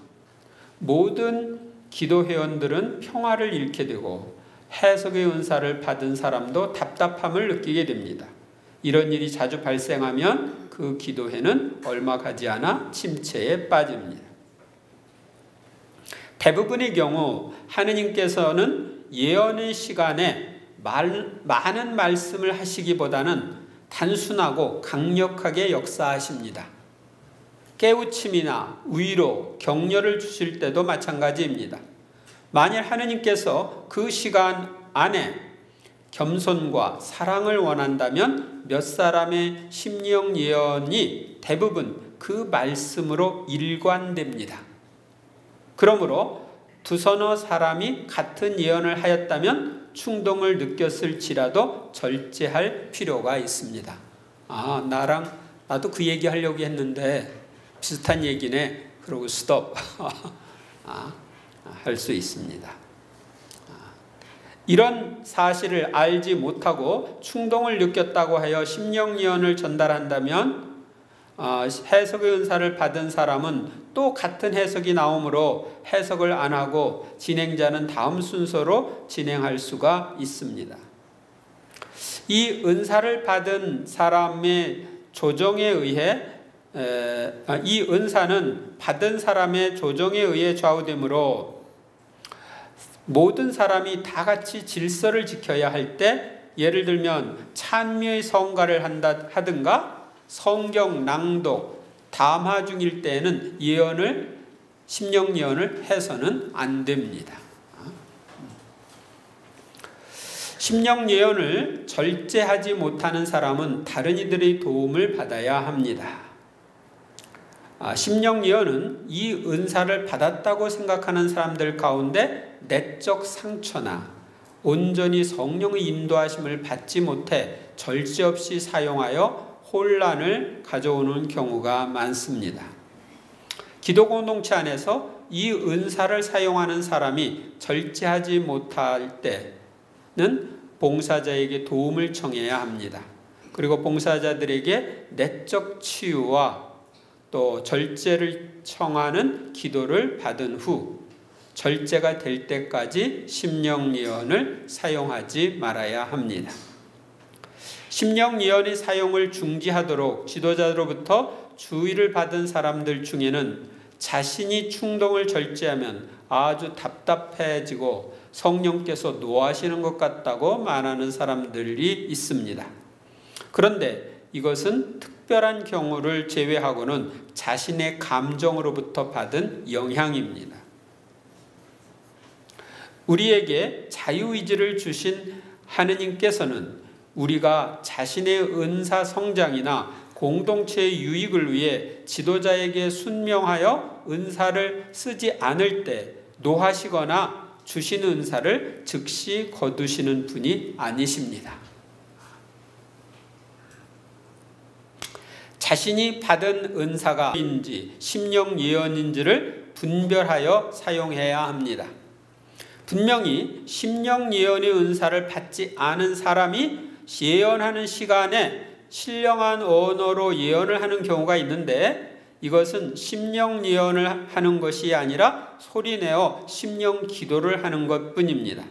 모든 기도회원들은 평화를 잃게 되고 해석의 은사를 받은 사람도 답답함을 느끼게 됩니다. 이런 일이 자주 발생하면 그 기도회는 얼마 가지 않아 침체에 빠집니다. 대부분의 경우 하느님께서는 예언의 시간에 많은 말씀을 하시기보다는 단순하고 강력하게 역사하십니다. 깨우침이나 위로, 격려를 주실 때도 마찬가지입니다. 만일 하느님께서 그 시간 안에 겸손과 사랑을 원한다면 몇 사람의 심령 예언이 대부분 그 말씀으로 일관됩니다. 그러므로 두서너 사람이 같은 예언을 하였다면 충동을 느꼈을지라도 절제할 필요가 있습니다. 나도 그 얘기 하려고 했는데 비슷한 얘기네. 그러고 스톱 할 수 있습니다. 이런 사실을 알지 못하고 충동을 느꼈다고 하여 심령 예언을 전달한다면 해석의 은사를 받은 사람은 또 같은 해석이 나오므로 해석을 안 하고 진행자는 다음 순서로 진행할 수가 있습니다. 이 은사를 받은 사람의 조정에 의해 이 은사는 받은 사람의 조정에 의해 좌우되므로 모든 사람이 다 같이 질서를 지켜야 할 때, 예를 들면 찬미의 성가를 하든가 성경 낭독, 담화 중일 때에는 심령 예언을 해서는 안 됩니다. 심령 예언을 절제하지 못하는 사람은 다른 이들의 도움을 받아야 합니다. 심령 예언은 이 은사를 받았다고 생각하는 사람들 가운데 내적 상처나 온전히 성령의 인도하심을 받지 못해 절제 없이 사용하여 혼란을 가져오는 경우가 많습니다. 기도 공동체 안에서 이 은사를 사용하는 사람이 절제하지 못할 때는 봉사자에게 도움을 청해야 합니다. 그리고 봉사자들에게 내적 치유와 또 절제를 청하는 기도를 받은 후 절제가 될 때까지 심령 예언을 사용하지 말아야 합니다. 심령 예언의 사용을 중지하도록 지도자로부터 주의를 받은 사람들 중에는 자신이 충동을 절제하면 아주 답답해지고 성령께서 노하시는 것 같다고 말하는 사람들이 있습니다. 그런데 이것은 특별한 경우를 제외하고는 자신의 감정으로부터 받은 영향입니다. 우리에게 자유의지를 주신 하느님께서는 우리가 자신의 은사 성장이나 공동체의 유익을 위해 지도자에게 순명하여 은사를 쓰지 않을 때 노하시거나 주신 은사를 즉시 거두시는 분이 아니십니다. 자신이 받은 은사가 인지 심령 예언인지를 분별하여 사용해야 합니다. 분명히 심령 예언의 은사를 받지 않은 사람이 예언하는 시간에 신령한 언어로 예언을 하는 경우가 있는데 이것은 심령 예언을 하는 것이 아니라 소리내어 심령 기도를 하는 것뿐입니다.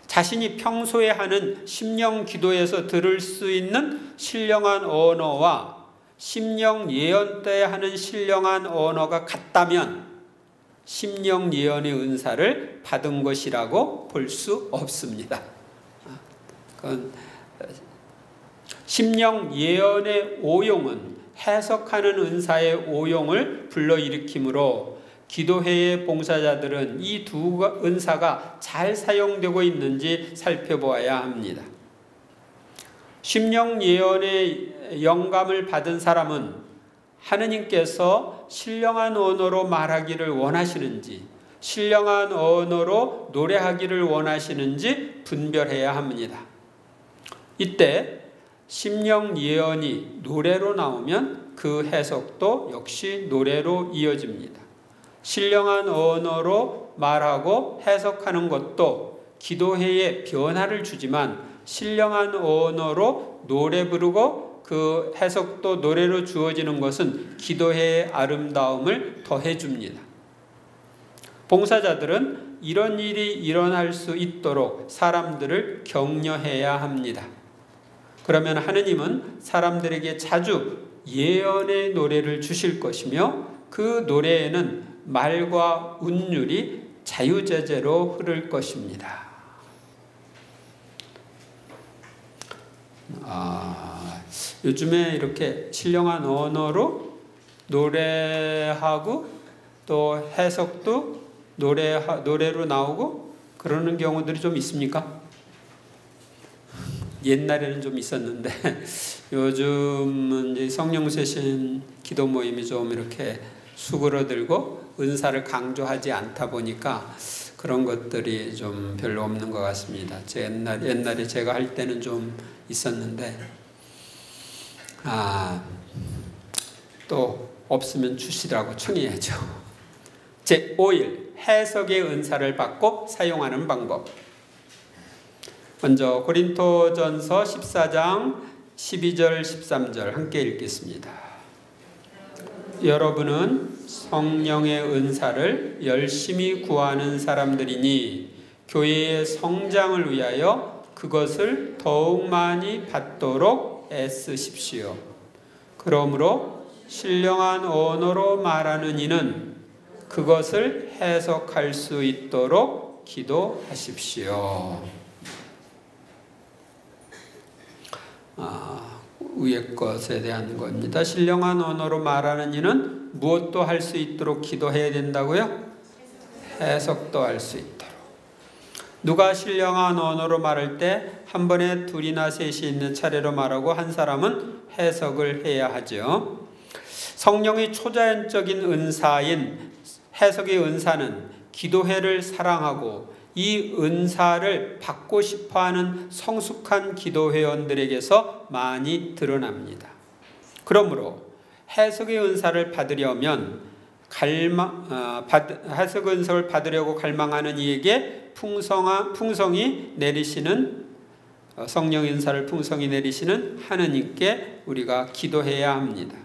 자신이 평소에 하는 심령 기도에서 들을 수 있는 신령한 언어와 심령 예언 때 하는 신령한 언어가 같다면 심령 예언의 은사를 받은 것이라고 볼 수 없습니다. 그건 심령 예언의 오용은 해석하는 은사의 오용을 불러일으키므로 기도회의 봉사자들은 이 두 은사가 잘 사용되고 있는지 살펴보아야 합니다. 심령 예언의 영감을 받은 사람은 하느님께서 신령한 언어로 말하기를 원하시는지 신령한 언어로 노래하기를 원하시는지 분별해야 합니다. 이때 심령 예언이 노래로 나오면 그 해석도 역시 노래로 이어집니다. 신령한 언어로 말하고 해석하는 것도 기도회에 변화를 주지만 신령한 언어로 노래 부르고 그 해석도 노래로 주어지는 것은 기도회의 아름다움을 더해줍니다. 봉사자들은 이런 일이 일어날 수 있도록 사람들을 격려해야 합니다. 그러면 하느님은 사람들에게 자주 예언의 노래를 주실 것이며 그 노래에는 말과 운율이 자유자재로 흐를 것입니다. 요즘에 이렇게 신령한 언어로 노래하고 또 해석도 노래로 나오고 그러는 경우들이 좀 있습니까? 옛날에는 좀 있었는데 요즘은 이제 성령세신 기도 모임이 좀 이렇게 수그러들고 은사를 강조하지 않다 보니까 그런 것들이 좀 별로 없는 것 같습니다. 옛날에 제가 할 때는 좀 있었는데 또 없으면 주시라고 청해야죠. 제5일 해석의 은사를 받고 사용하는 방법. 먼저 고린토전서 14장 12절 13절 함께 읽겠습니다. 여러분은 성령의 은사를 열심히 구하는 사람들이니 교회의 성장을 위하여 그것을 더욱 많이 받도록 애쓰십시오. 그러므로 신령한 언어로 말하는 이는 그것을 해석할 수 있도록 기도하십시오. 위의 것에 대한 겁니다. 신령한 언어로 말하는 이는 무엇도 할 수 있도록 기도해야 된다고요? 해석도 할 수 있도록. 누가 신령한 언어로 말할 때 한 번에 둘이나 셋이 있는 차례로 말하고 한 사람은 해석을 해야 하죠. 성령의 초자연적인 은사인 해석의 은사는 기도회를 사랑하고 이 은사를 받고 싶어하는 성숙한 기도회원들에게서 많이 드러납니다. 그러므로 해석의 은사를 받으려면 해석의 은사를 받으려고 갈망하는 이에게 풍성히 내리시는 성령 은사를 풍성히 내리시는 하느님께 우리가 기도해야 합니다.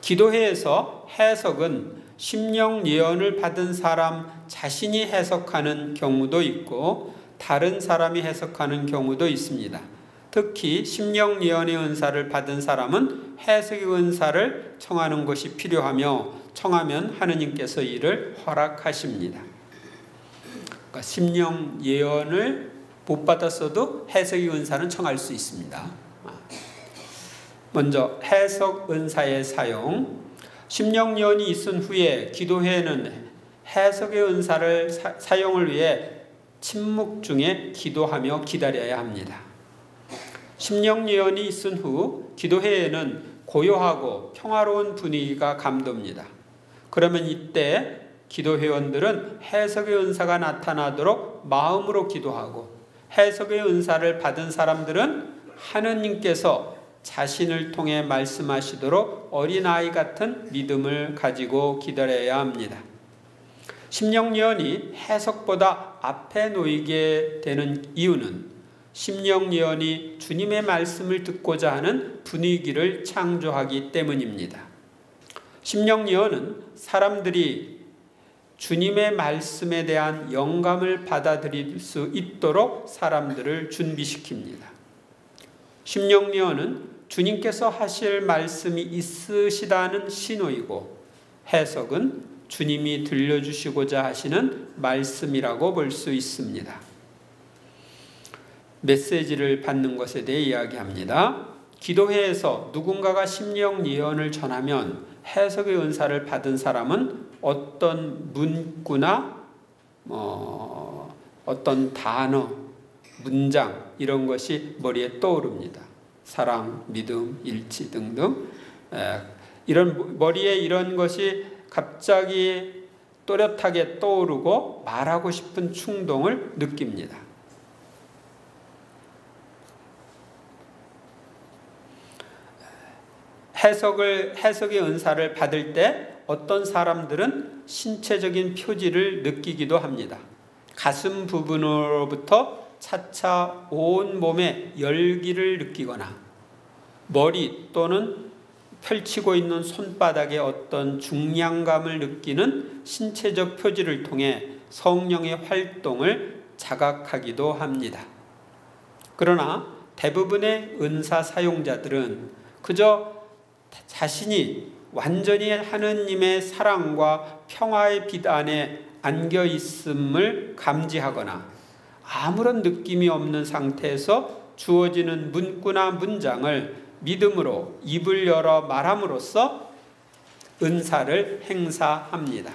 기도회에서 해석은 심령 예언을 받은 사람 자신이 해석하는 경우도 있고 다른 사람이 해석하는 경우도 있습니다. 특히 심령 예언의 은사를 받은 사람은 해석의 은사를 청하는 것이 필요하며 청하면 하느님께서 이를 허락하십니다. 그러니까 심령 예언을 못 받았어도 해석의 은사는 청할 수 있습니다. 먼저 해석 은사의 사용. 심령 예언이 있은 후에 기도회에는 해석의 은사를 사용을 위해 침묵 중에 기도하며 기다려야 합니다. 심령 예언이 있은 후 기도회에는 고요하고 평화로운 분위기가 감돕니다. 그러면 이때 기도 회원들은 해석의 은사가 나타나도록 마음으로 기도하고, 해석의 은사를 받은 사람들은 하느님께서 자신을 통해 말씀하시도록 어린아이 같은 믿음을 가지고 기다려야 합니다. 심령 예언이 해석보다 앞에 놓이게 되는 이유는 심령 예언이 주님의 말씀을 듣고자 하는 분위기를 창조하기 때문입니다. 심령 예언은 사람들이 주님의 말씀에 대한 영감을 받아들일 수 있도록 사람들을 준비시킵니다. 심령 예언은 주님께서 하실 말씀이 있으시다는 신호이고, 해석은 주님이 들려주시고자 하시는 말씀이라고 볼 수 있습니다. 메시지를 받는 것에 대해 이야기합니다. 기도회에서 누군가가 심령 예언을 전하면 해석의 은사를 받은 사람은 어떤 문구나 어떤 단어, 문장 이런 것이 머리에 떠오릅니다. 사랑, 믿음, 일치 등등. 머리에 이런 것이 갑자기 또렷하게 떠오르고 말하고 싶은 충동을 느낍니다. 해석의 은사를 받을 때 어떤 사람들은 신체적인 표지를 느끼기도 합니다. 가슴 부분으로부터 차차 온 몸에 열기를 느끼거나, 머리 또는 펼치고 있는 손바닥에 어떤 중량감을 느끼는 신체적 표지를 통해 성령의 활동을 자각하기도 합니다. 그러나 대부분의 은사 사용자들은 그저 자신이 완전히 하느님의 사랑과 평화의 빛 안에 안겨 있음을 감지하거나 아무런 느낌이 없는 상태에서 주어지는 문구나 문장을 믿음으로 입을 열어 말함으로써 은사를 행사합니다.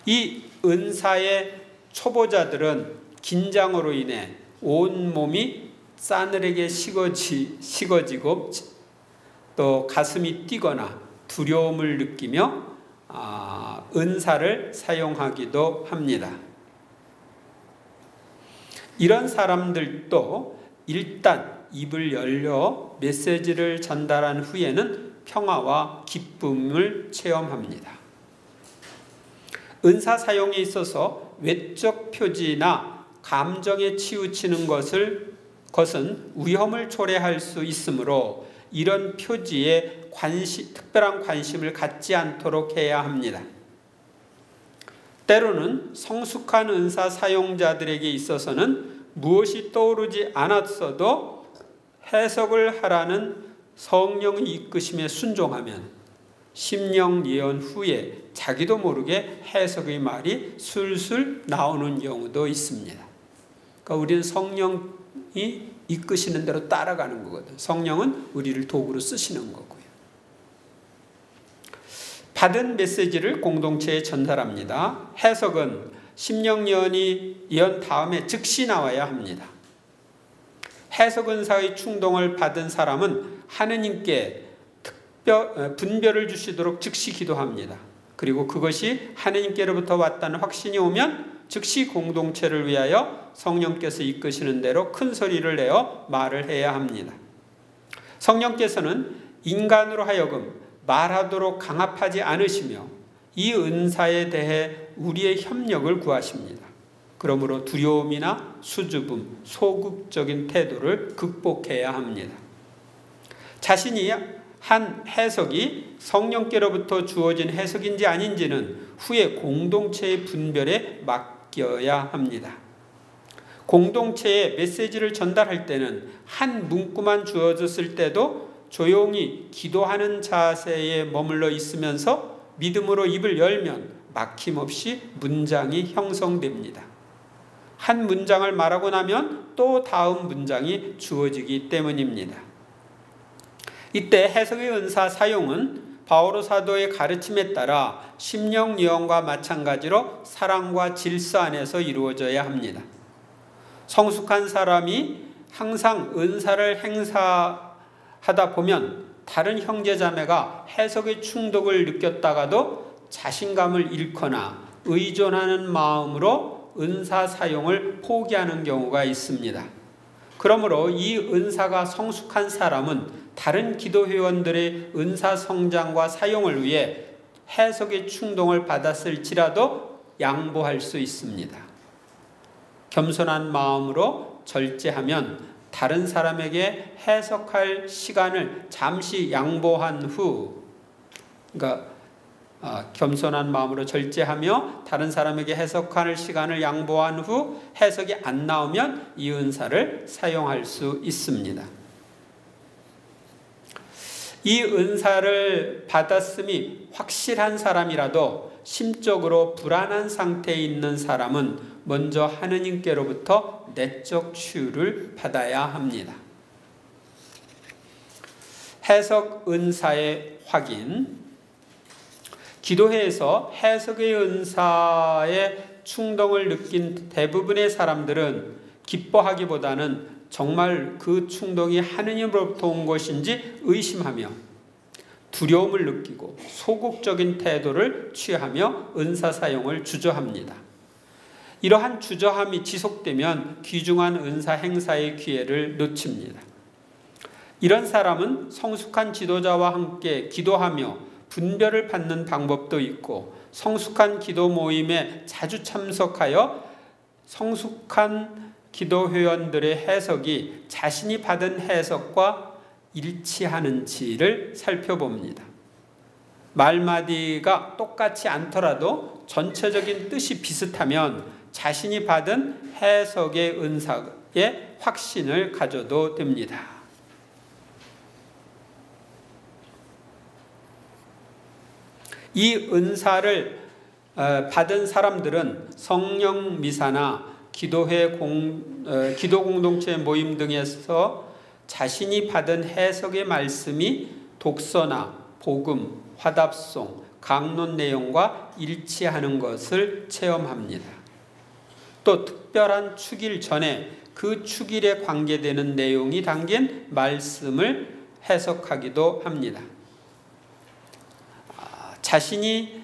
이 은사의 초보자들은 긴장으로 인해 온몸이 싸늘하게 식어지고 또 가슴이 뛰거나 두려움을 느끼며 은사를 사용하기도 합니다. 이런 사람들도 일단 입을 열려 메시지를 전달한 후에는 평화와 기쁨을 체험합니다. 은사 사용에 있어서 외적 표지나 감정에 치우치는 것은 위험을 초래할 수 있으므로 이런 표지에 특별한 관심을 갖지 않도록 해야 합니다. 때로는 성숙한 은사 사용자들에게 있어서는 무엇이 떠오르지 않았어도 해석을 하라는 성령의 이끄심에 순종하면 심령 예언 후에 자기도 모르게 해석의 말이 술술 나오는 경우도 있습니다. 그러니까 우리는 성령이 이끄시는 대로 따라가는 거거든요. 성령은 우리를 도구로 쓰시는 거고요. 받은 메시지를 공동체에 전달합니다. 해석은 심령 예언 다음에 즉시 나와야 합니다. 해석 은사의 충동을 받은 사람은 하느님께 분별을 주시도록 즉시 기도합니다. 그리고 그것이 하느님께로부터 왔다는 확신이 오면 즉시 공동체를 위하여 성령께서 이끄시는 대로 큰 소리를 내어 말을 해야 합니다. 성령께서는 인간으로 하여금 말하도록 강압하지 않으시며 이 은사에 대해 우리의 협력을 구하십니다. 그러므로 두려움이나 수줍음, 소극적인 태도를 극복해야 합니다. 자신이 한 해석이 성령께로부터 주어진 해석인지 아닌지는 후에 공동체의 분별에 맡겨야 합니다. 공동체에 메시지를 전달할 때는 한 문구만 주어졌을 때도 조용히 기도하는 자세에 머물러 있으면서 믿음으로 입을 열면 막힘없이 문장이 형성됩니다. 한 문장을 말하고 나면 또 다음 문장이 주어지기 때문입니다. 이때 해석의 은사 사용은 바오로 사도의 가르침에 따라 심령 유언과 마찬가지로 사랑과 질서 안에서 이루어져야 합니다. 성숙한 사람이 항상 은사를 행사하다 보면 다른 형제자매가 해석의 충돌을 느꼈다가도 자신감을 잃거나 의존하는 마음으로 은사 사용을 포기하는 경우가 있습니다. 그러므로 이 은사가 성숙한 사람은 다른 기도회원들의 은사 성장과 사용을 위해 해석의 충동을 받았을지라도 양보할 수 있습니다. 겸손한 마음으로 절제하면 다른 사람에게 해석할 시간을 잠시 양보한 후, 겸손한 마음으로 절제하며 다른 사람에게 해석할 시간을 양보한 후 해석이 안 나오면 이 은사를 사용할 수 있습니다. 이 은사를 받았음이 확실한 사람이라도 심적으로 불안한 상태에 있는 사람은 먼저 하느님께로부터 내적 치유를 받아야 합니다. 해석 은사의 확인. 기도회에서 해석의 은사에 충동을 느낀 대부분의 사람들은 기뻐하기보다는 정말 그 충동이 하느님으로부터 온 것인지 의심하며 두려움을 느끼고 소극적인 태도를 취하며 은사 사용을 주저합니다. 이러한 주저함이 지속되면 귀중한 은사 행사의 기회를 놓칩니다. 이런 사람은 성숙한 지도자와 함께 기도하며 분별을 받는 방법도 있고 성숙한 기도 모임에 자주 참석하여 성숙한 기도 회원들의 해석이 자신이 받은 해석과 일치하는지를 살펴봅니다. 말마디가 똑같지 않더라도 전체적인 뜻이 비슷하면 자신이 받은 해석의 은사에 확신을 가져도 됩니다. 이 은사를 받은 사람들은 성령 미사나 기도회 기도 공동체 모임 등에서 자신이 받은 해석의 말씀이 독서나 복음, 화답송, 강론 내용과 일치하는 것을 체험합니다. 또 특별한 축일 전에 그 축일에 관계되는 내용이 담긴 말씀을 해석하기도 합니다. 자신이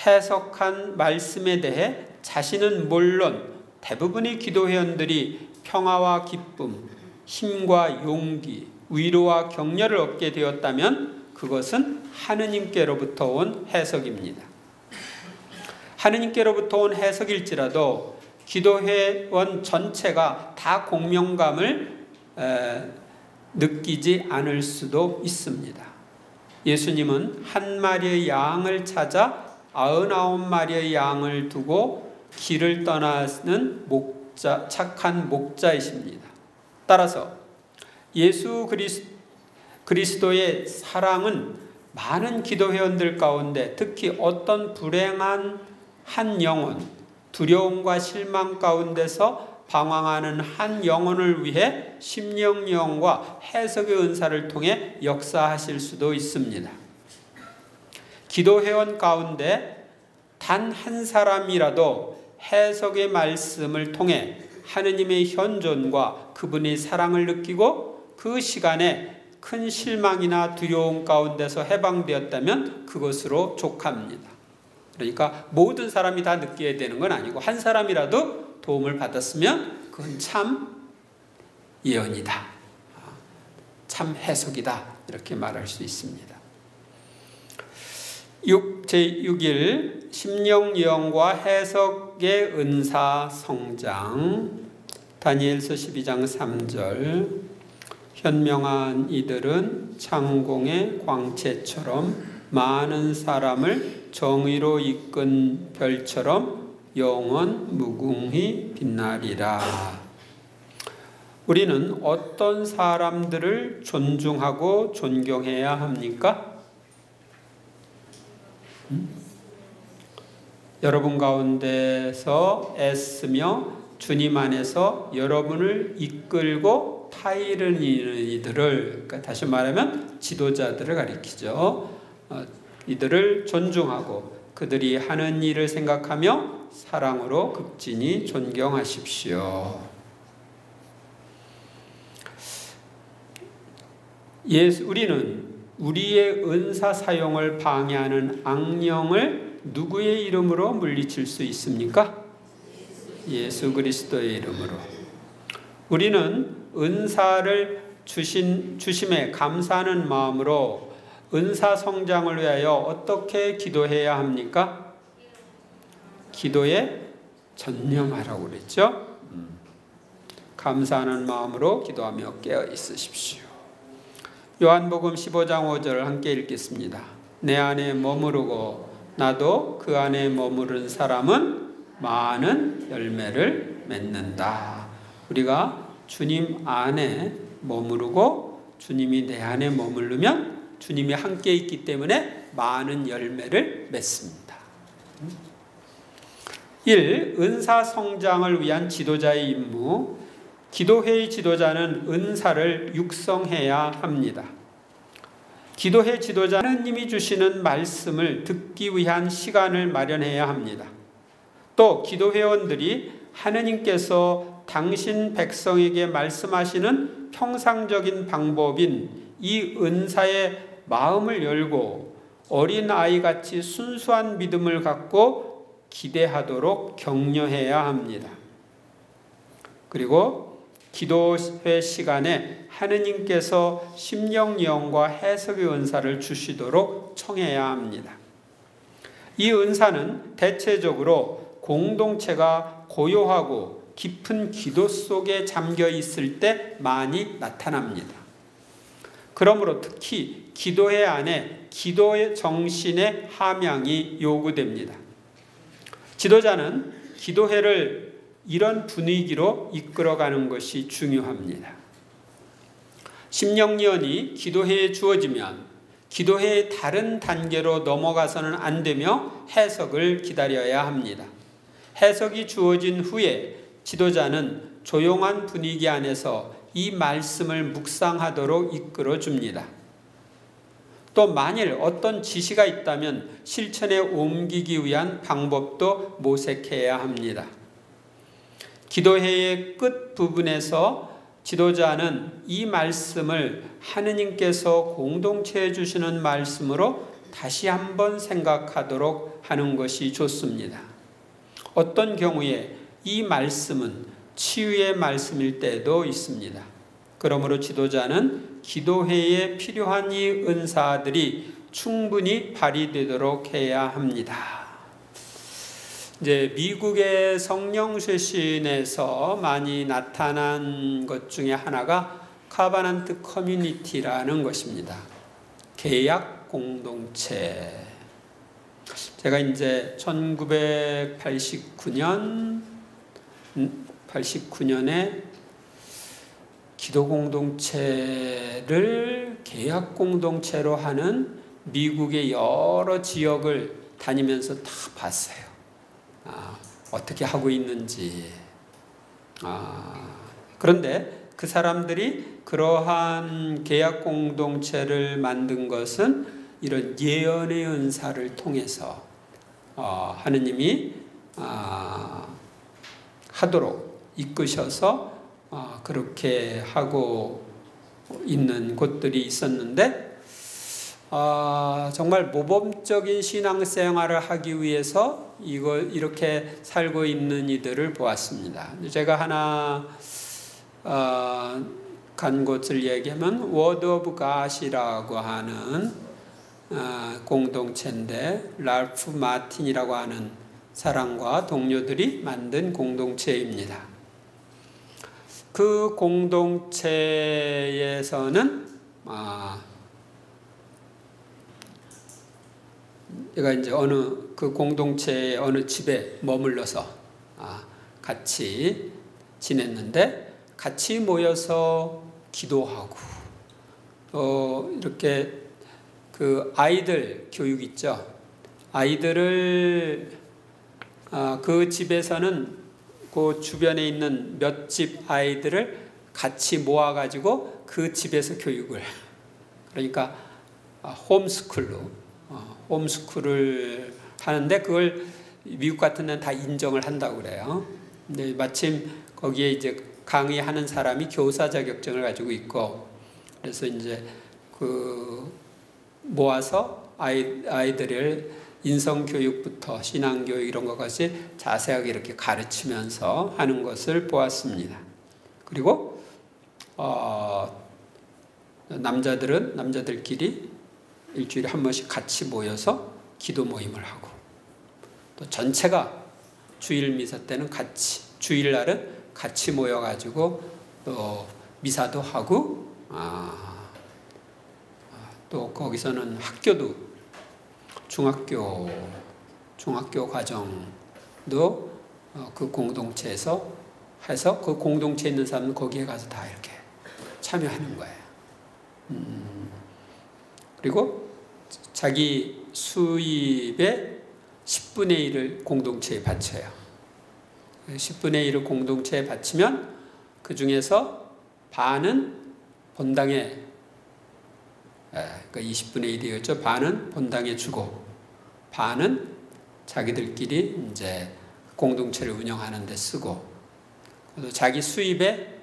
해석한 말씀에 대해 자신은 물론 대부분의 기도회원들이 평화와 기쁨, 힘과 용기, 위로와 격려를 얻게 되었다면 그것은 하느님께로부터 온 해석입니다. 하느님께로부터 온 해석일지라도 기도회원 전체가 다 공명감을 느끼지 않을 수도 있습니다. 예수님은 한 마리의 양을 찾아 99마리의 양을 두고 길을 떠나는 착한 목자이십니다. 따라서 예수 그리스도의 사랑은 많은 기도회원들 가운데 특히 어떤 불행한 한 영혼, 두려움과 실망 가운데서 방황하는 한 영혼을 위해 심령영과 해석의 은사를 통해 역사하실 수도 있습니다. 기도회원 가운데 단 한 사람이라도 해석의 말씀을 통해 하느님의 현존과 그분의 사랑을 느끼고 그 시간에 큰 실망이나 두려움 가운데서 해방되었다면 그것으로 족합니다. 그러니까 모든 사람이 다 느껴야 되는 건 아니고 한 사람이라도 도움을 받았으면 그건 참 예언이다, 참 해석이다, 이렇게 말할 수 있습니다. 제6일 심령 예언과 해석의 은사 성장. 다니엘서 12장 3절. 현명한 이들은 창공의 광채처럼 많은 사람을 정의로 이끈 별처럼 영원 무궁히 빛나리라. 우리는 어떤 사람들을 존중하고 존경해야 합니까? 여러분 가운데서 애쓰며 주님 안에서 여러분을 이끌고 타이르는 이들을, 그러니까 다시 말하면 지도자들을 가리키죠. 이들을 존중하고 그들이 하는 일을 생각하며 사랑으로 극진히 존경하십시오. 우리는 우리의 은사 사용을 방해하는 악령을 누구의 이름으로 물리칠 수 있습니까? 예수 그리스도의 이름으로. 우리는 은사를 주심에 감사하는 마음으로 은사 성장을 위하여 어떻게 기도해야 합니까? 기도에 전념하라고 그랬죠? 감사하는 마음으로 기도하며 깨어 있으십시오. 요한복음 15장 5절을 함께 읽겠습니다. 내 안에 머무르고 나도 그 안에 머무른 사람은 많은 열매를 맺는다. 우리가 주님 안에 머무르고 주님이 내 안에 머무르면 주님이 함께 있기 때문에 많은 열매를 맺습니다. 1. 은사 성장을 위한 지도자의 임무. 기도회의 지도자는 은사를 육성해야 합니다. 기도회 지도자는 하느님이 주시는 말씀을 듣기 위한 시간을 마련해야 합니다. 또 기도회원들이 하느님께서 당신 백성에게 말씀하시는 평상적인 방법인 이 은사의 마음을 열고 어린아이같이 순수한 믿음을 갖고 기대하도록 격려해야 합니다. 그리고 기도회 시간에 하느님께서 심령 예언과 해석의 은사를 주시도록 청해야 합니다. 이 은사는 대체적으로 공동체가 고요하고 깊은 기도 속에 잠겨 있을 때 많이 나타납니다. 그러므로 특히 기도회 안에 기도의 정신의 함양이 요구됩니다. 지도자는 기도회를 이런 분위기로 이끌어가는 것이 중요합니다. 심령예언이 기도회에 주어지면 기도회의 다른 단계로 넘어가서는 안 되며 해석을 기다려야 합니다. 해석이 주어진 후에 지도자는 조용한 분위기 안에서 이 말씀을 묵상하도록 이끌어줍니다. 또 만일 어떤 지시가 있다면 실천에 옮기기 위한 방법도 모색해야 합니다. 기도회의 끝 부분에서 지도자는 이 말씀을 하느님께서 공동체에 주시는 말씀으로 다시 한번 생각하도록 하는 것이 좋습니다. 어떤 경우에 이 말씀은 치유의 말씀일 때도 있습니다. 그러므로 지도자는 기도회에 필요한 이 은사들이 충분히 발휘되도록 해야 합니다. 이제 미국의 성령 쇄신에서 많이 나타난 것 중에 하나가 카바넌트 커뮤니티라는 것입니다. 계약 공동체. 제가 이제 1989년에 기도 공동체를 계약 공동체로 하는 미국의 여러 지역을 다니면서 다 봤어요. 어떻게 하고 있는지. 그런데 그 사람들이 그러한 계약 공동체를 만든 것은 이런 예언의 은사를 통해서 하느님이 하도록 이끄셔서 그렇게 하고 있는 곳들이 있었는데 정말 모범적인 신앙생활을 하기 위해서 이렇게 살고 있는 이들을 보았습니다. 제가 하나 간 곳을 얘기하면 워드 오브 갓이라고 하는 공동체인데 랄프 마틴이라고 하는 사람과 동료들이 만든 공동체입니다. 그 공동체에서는 제가 이제 그 공동체의 어느 집에 머물러서 같이 지냈는데 같이 모여서 기도하고 이렇게 그 아이들 교육 있죠. 아이들을 그 집에서는 그 주변에 있는 몇 집 아이들을 같이 모아가지고 그 집에서 교육을, 그러니까 홈스쿨을 하는데 그걸 미국 같은 데는 다 인정을 한다고 그래요. 근데 마침 거기에 이제 강의하는 사람이 교사 자격증을 가지고 있고, 그래서 이제 그 모아서 아이들을 인성교육부터 신앙교육 이런 것까지 자세하게 이렇게 가르치면서 하는 것을 보았습니다. 그리고 남자들은 남자들끼리 일주일에 한 번씩 같이 모여서 기도 모임을 하고, 또 전체가 주일 미사 때는 같이, 주일날은 같이 모여가지고 또 미사도 하고, 또 거기서는 학교도 중학교 과정도 그 공동체에서 해서 그 공동체에 있는 사람은 거기에 가서 다 이렇게 참여하는 거예요. 그리고 자기 수입의 10분의 1을 공동체에 바쳐요. 10분의 1을 공동체에 바치면 그 중에서 반은 본당에, 그러니까 20분의 1이었죠. 반은 본당에 주고 반은 자기들끼리 이제 공동체를 운영하는 데 쓰고, 또 자기 수입의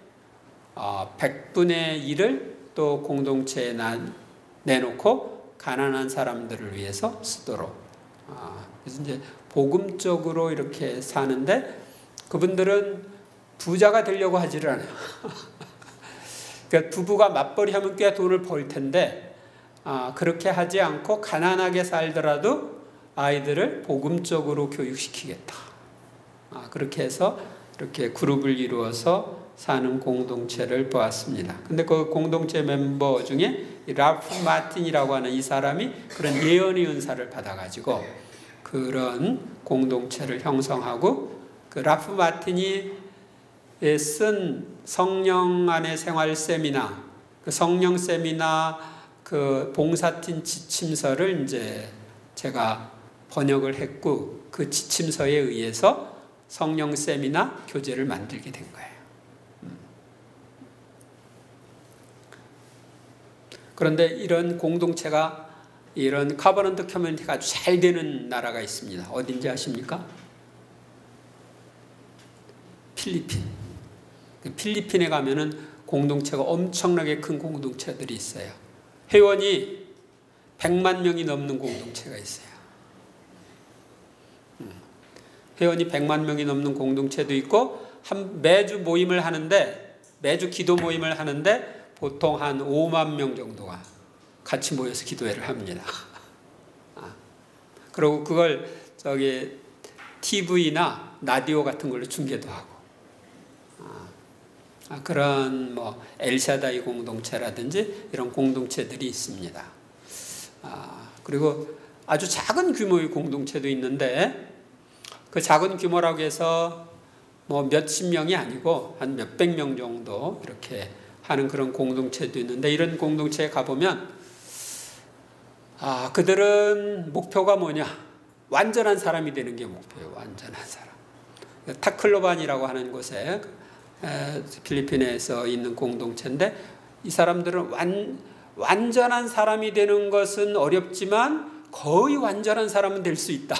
100분의 1을 또 공동체에 내놓고 가난한 사람들을 위해서 쓰도록. 그래서 이제 복음적으로 이렇게 사는데, 그분들은 부자가 되려고 하지를 않아요. 그러니까 부부가 맞벌이 하면 꽤 돈을 벌 텐데, 그렇게 하지 않고 가난하게 살더라도 아이들을 복음적으로 교육시키겠다. 그렇게 해서 이렇게 그룹을 이루어서 사는 공동체를 보았습니다. 근데 그 공동체 멤버 중에 라프 마틴이라고 하는 이 사람이 그런 예언의 은사를 받아가지고 그런 공동체를 형성하고, 그 라프 마틴이 쓴 성령 안의 생활 세미나, 그 성령 세미나 그 봉사팀 지침서를 이제 제가 번역을 했고, 그 지침서에 의해서 성령 세미나 교재를 만들게 된 거예요. 그런데 이런 공동체가, 이런 커버넌트 커뮤니티가 아주 잘 되는 나라가 있습니다. 어딘지 아십니까? 필리핀. 필리핀에 가면은 공동체가 엄청나게 큰 공동체들이 있어요. 회원이 100만 명이 넘는 공동체가 있어요. 회원이 100만 명이 넘는 공동체도 있고, 매주 모임을 하는데, 매주 기도 모임을 하는데 보통 한 5만 명 정도가 같이 모여서 기도회를 합니다. 그리고 그걸 TV나 라디오 같은 걸로 중계도 하고, 그런 엘샤다이 공동체라든지 이런 공동체들이 있습니다. 그리고 아주 작은 규모의 공동체도 있는데, 그 작은 규모라고 해서 몇십 명이 아니고 한 몇백 명 정도 이렇게 하는 그런 공동체도 있는데, 이런 공동체에 가보면 그들은 목표가 뭐냐? 완전한 사람이 되는 게 목표예요. 완전한 사람. 타클로반이라고 하는 곳에 필리핀에서 있는 공동체인데, 이 사람들은 완전한 사람이 되는 것은 어렵지만 거의 완전한 사람은 될 수 있다.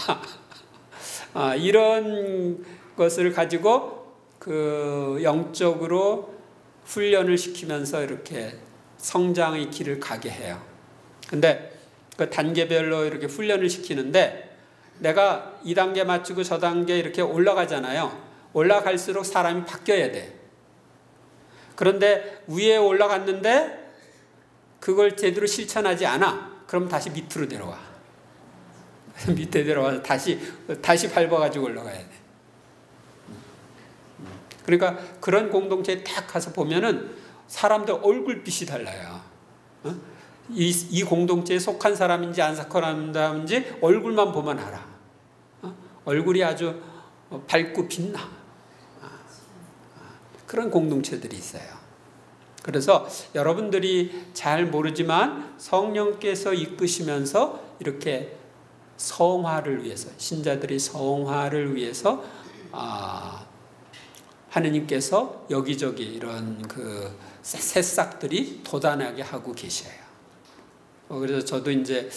이런 것을 가지고 그 영적으로 훈련을 시키면서 이렇게 성장의 길을 가게 해요. 근데 그 단계별로 이렇게 훈련을 시키는데, 내가 이 단계 마치고 저 단계 이렇게 올라가잖아요. 올라갈수록 사람이 바뀌어야 돼. 그런데 위에 올라갔는데 그걸 제대로 실천하지 않아. 그럼 다시 밑으로 내려와. 밑에 내려와서 다시 밟아가지고 올라가야 돼. 그러니까 그런 공동체에 딱 가서 보면은 사람들 얼굴빛이 달라요. 이 공동체에 속한 사람인지 안 속한 사람인지 얼굴만 보면 알아. 얼굴이 아주 밝고 빛나. 그런 공동체들이 있어요. 그래서 여러분들이 잘 모르지만 성령께서 이끄시면서 이렇게 성화를 위해서, 신자들의 성화를 위해서 하느님께서 여기저기 이런 그 새싹들이 돋아나게 하고 계셔요. 그래서 저도 이제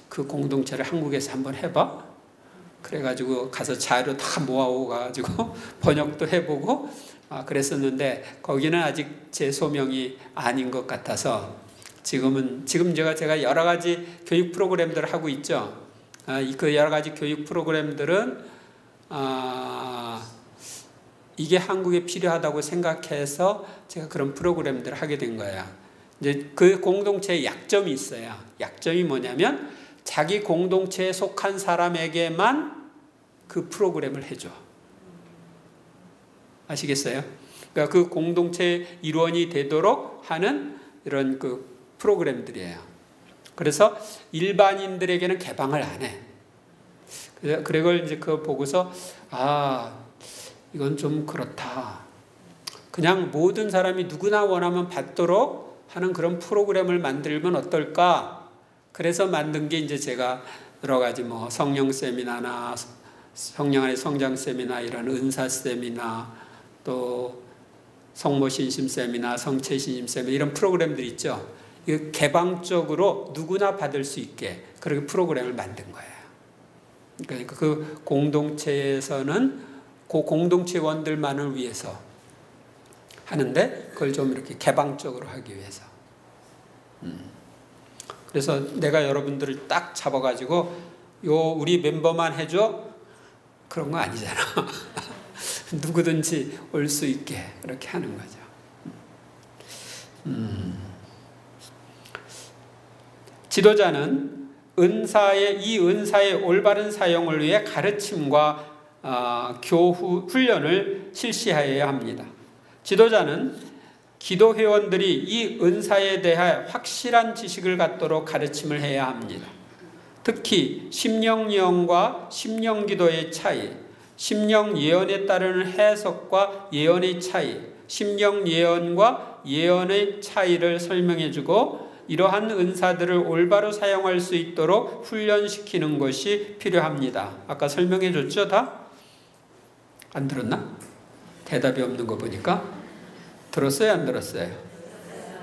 그 공동체를 한국에서 한번 해봐. 그래가지고 가서 자료 다 모아오고 가지고 번역도 해보고 그랬었는데 거기는 아직 제 소명이 아닌 것 같아서 지금 제가 여러 가지 교육 프로그램들을 하고 있죠. 그 여러 가지 교육 프로그램들은 이게 한국에 필요하다고 생각해서 제가 그런 프로그램들을 하게 된 거예요. 이제 그 공동체에 약점이 있어요. 약점이 뭐냐면 자기 공동체에 속한 사람에게만 그 프로그램을 해줘. 아시겠어요? 그러니까 그 공동체의 일원이 되도록 하는 이런 그 프로그램들이에요. 그래서 일반인들에게는 개방을 안 해. 그리고 이제 그거 보고서 이건 좀 그렇다. 그냥 모든 사람이 누구나 원하면 받도록 하는 그런 프로그램을 만들면 어떨까? 그래서 만든 게 이제 제가 여러 가지 뭐 성령 세미나나 성령 안의 성장 세미나, 이런 은사 세미나, 또 성모 신심 세미나, 성체 신심 세미나, 이런 프로그램들이 있죠. 개방적으로 누구나 받을 수 있게 그렇게 프로그램을 만든 거예요. 그러니까 그 공동체에서는 그 공동체원들만을 위해서 하는데 그걸 좀 이렇게 개방적으로 하기 위해서. 그래서 내가 여러분들을 딱 잡아가지고 우리 멤버만 해줘? 그런 거 아니잖아. 누구든지 올 수 있게 그렇게 하는 거죠. 지도자는 이 은사의 올바른 사용을 위해 가르침과 교후 훈련을 실시하여야 합니다. 지도자는 기도 회원들이 이 은사에 대해 확실한 지식을 갖도록 가르침을 해야 합니다. 특히 심령 예언과 심령 기도의 차이, 심령 예언에 따르는 해석과 예언의 차이, 심령 예언과 예언의 차이를 설명해주고 이러한 은사들을 올바로 사용할 수 있도록 훈련시키는 것이 필요합니다. 아까 설명해줬죠, 다? 안 들었나? 대답이 없는 거 보니까. 들었어요, 안 들었어요?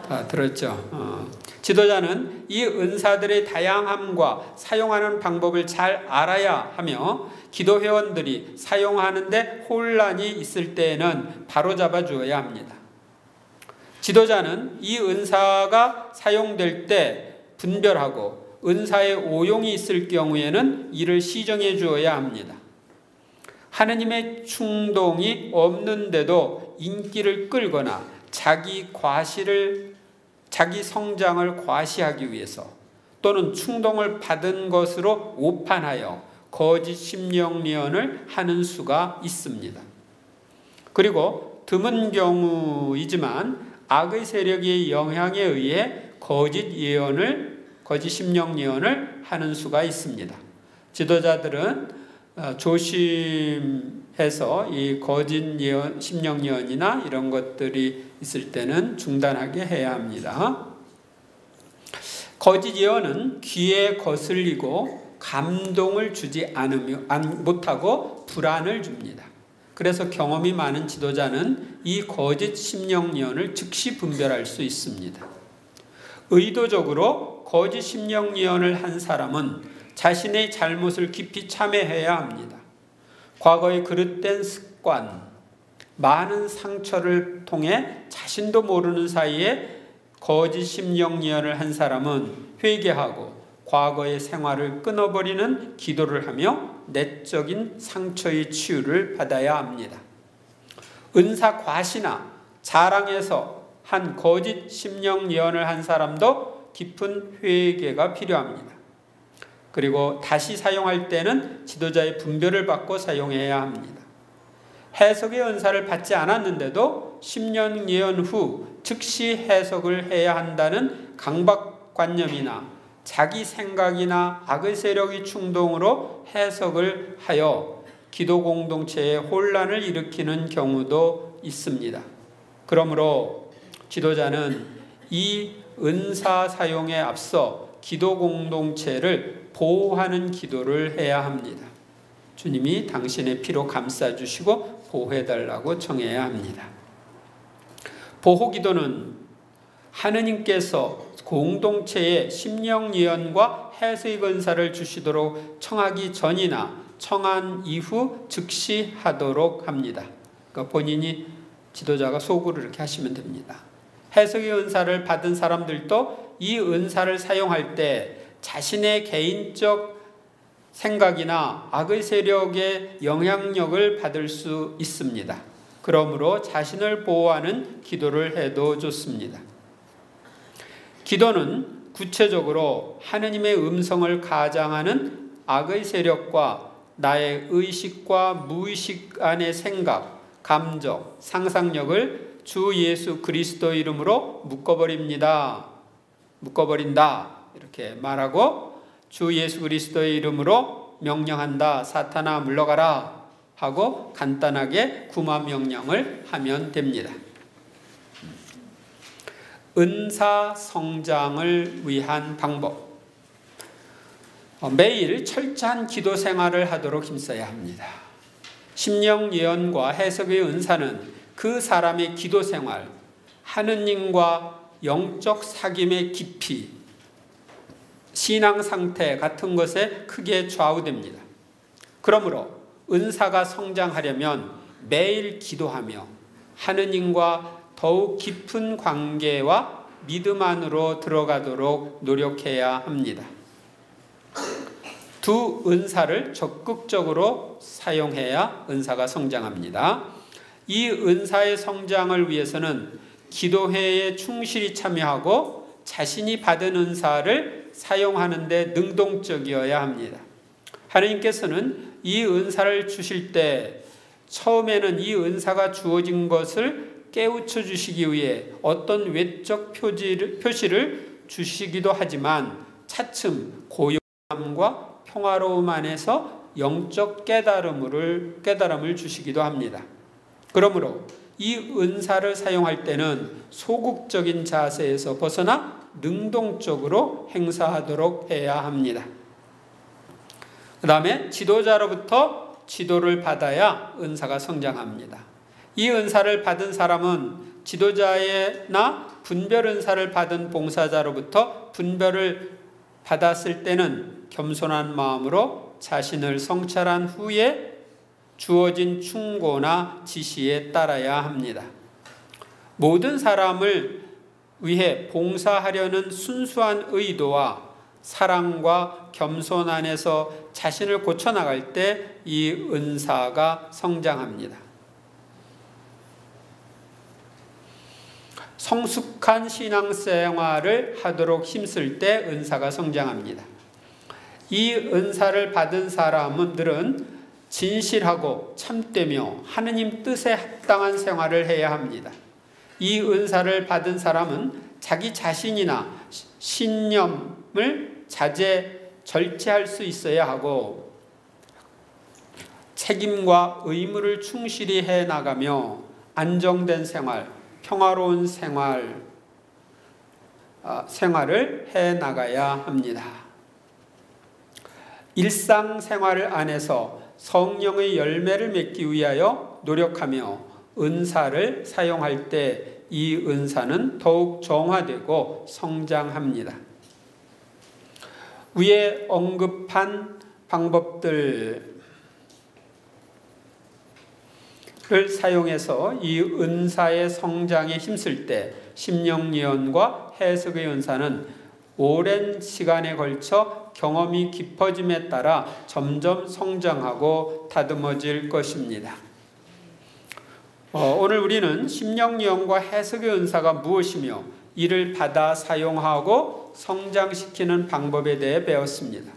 다 들었죠. 지도자는 이 은사들의 다양함과 사용하는 방법을 잘 알아야 하며 기도 회원들이 사용하는데 혼란이 있을 때에는 바로잡아 주어야 합니다. 지도자는 이 은사가 사용될 때 분별하고 은사의 오용이 있을 경우에는 이를 시정해 주어야 합니다. 하느님의 충동이 없는데도 인기를 끌거나 자기 성장을 과시하기 위해서 또는 충동을 받은 것으로 오판하여 거짓 심령 예언을 하는 수가 있습니다. 그리고 드문 경우이지만 악의 세력의 영향에 의해 거짓 심령 예언을 하는 수가 있습니다. 지도자들은 조심해서 이 거짓 심령 예언이나 이런 것들이 있을 때는 중단하게 해야 합니다. 거짓 예언은 귀에 거슬리고 감동을 주지 못하고 불안을 줍니다. 그래서 경험이 많은 지도자는 이 거짓 심령 예언을 즉시 분별할 수 있습니다. 의도적으로 거짓 심령 예언을 한 사람은 자신의 잘못을 깊이 참회해야 합니다. 과거의 그릇된 습관, 많은 상처를 통해 자신도 모르는 사이에 거짓 심령 예언을 한 사람은 회개하고 과거의 생활을 끊어버리는 기도를 하며 내적인 상처의 치유를 받아야 합니다. 은사 과시나 자랑해서 한 거짓 심령 예언을 한 사람도 깊은 회개가 필요합니다. 그리고 다시 사용할 때는 지도자의 분별을 받고 사용해야 합니다. 해석의 은사를 받지 않았는데도 10년 예언 후 즉시 해석을 해야 한다는 강박관념이나 자기 생각이나 악의 세력의 충동으로 해석을 하여 기도 공동체에 혼란을 일으키는 경우도 있습니다. 그러므로 지도자는 이 은사 사용에 앞서 기도 공동체를 보호하는 기도를 해야 합니다. 주님이 당신의 피로 감싸주시고 보호해달라고 청해야 합니다. 보호기도는 하느님께서 공동체에 심령 예언과 해석 은사를 주시도록 청하기 전이나 청한 이후 즉시 하도록 합니다. 그러니까 본인이 지도자가 속으로 이렇게 하시면 됩니다. 해석의 은사를 받은 사람들도 이 은사를 사용할 때 자신의 개인적 생각이나 악의 세력의 영향력을 받을 수 있습니다. 그러므로 자신을 보호하는 기도를 해도 좋습니다. 기도는 구체적으로 하느님의 음성을 가장하는 악의 세력과 나의 의식과 무의식 안의 생각, 감정, 상상력을 주 예수 그리스도 이름으로 묶어버린다 이렇게 말하고 주 예수 그리스도의 이름으로 명령한다. 사탄아 물러가라 하고 간단하게 구마 명령을 하면 됩니다. 은사 성장을 위한 방법. 매일 철저한 기도 생활을 하도록 힘써야 합니다. 심령 예언과 해석의 은사는 그 사람의 기도 생활, 하느님과 영적 사귐의 깊이, 신앙 상태 같은 것에 크게 좌우됩니다. 그러므로 은사가 성장하려면 매일 기도하며 하느님과 더욱 깊은 관계와 믿음 안으로 들어가도록 노력해야 합니다. 두 은사를 적극적으로 사용해야 은사가 성장합니다. 이 은사의 성장을 위해서는 기도회에 충실히 참여하고 자신이 받은 은사를 사용하는 데 능동적이어야 합니다. 하나님께서는 이 은사를 주실 때 처음에는 이 은사가 주어진 것을 깨우쳐 주시기 위해 어떤 외적 표시를 주시기도 하지만 차츰 고요함과 평화로움 안에서 영적 깨달음을 주시기도 합니다. 그러므로 이 은사를 사용할 때는 소극적인 자세에서 벗어나 능동적으로 행사하도록 해야 합니다. 그 다음에 지도자로부터 지도를 받아야 은사가 성장합니다. 이 은사를 받은 사람은 지도자나 분별 은사를 받은 봉사자로부터 분별을 받았을 때는 겸손한 마음으로 자신을 성찰한 후에 주어진 충고나 지시에 따라야 합니다. 모든 사람을 위해 봉사하려는 순수한 의도와 사랑과 겸손 안에서 자신을 고쳐나갈 때 이 은사가 성장합니다. 성숙한 신앙생활을 하도록 힘쓸 때 은사가 성장합니다. 이 은사를 받은 사람들은 진실하고 참되며 하느님 뜻에 합당한 생활을 해야 합니다. 이 은사를 받은 사람은 자기 자신이나 신념을 절제할 수 있어야 하고 책임과 의무를 충실히 해나가며 안정된 생활, 평화로운 생활을 해나가야 합니다. 일상생활 안에서 성령의 열매를 맺기 위하여 노력하며 은사를 사용할 때 이 은사는 더욱 정화되고 성장합니다. 위에 언급한 방법들을 사용해서 이 은사의 성장에 힘쓸 때 심령 예언과 해석의 은사는 오랜 시간에 걸쳐 경험이 깊어짐에 따라 점점 성장하고 다듬어질 것입니다. 오늘 우리는 심령 예언과 해석의 은사가 무엇이며 이를 받아 사용하고 성장시키는 방법에 대해 배웠습니다.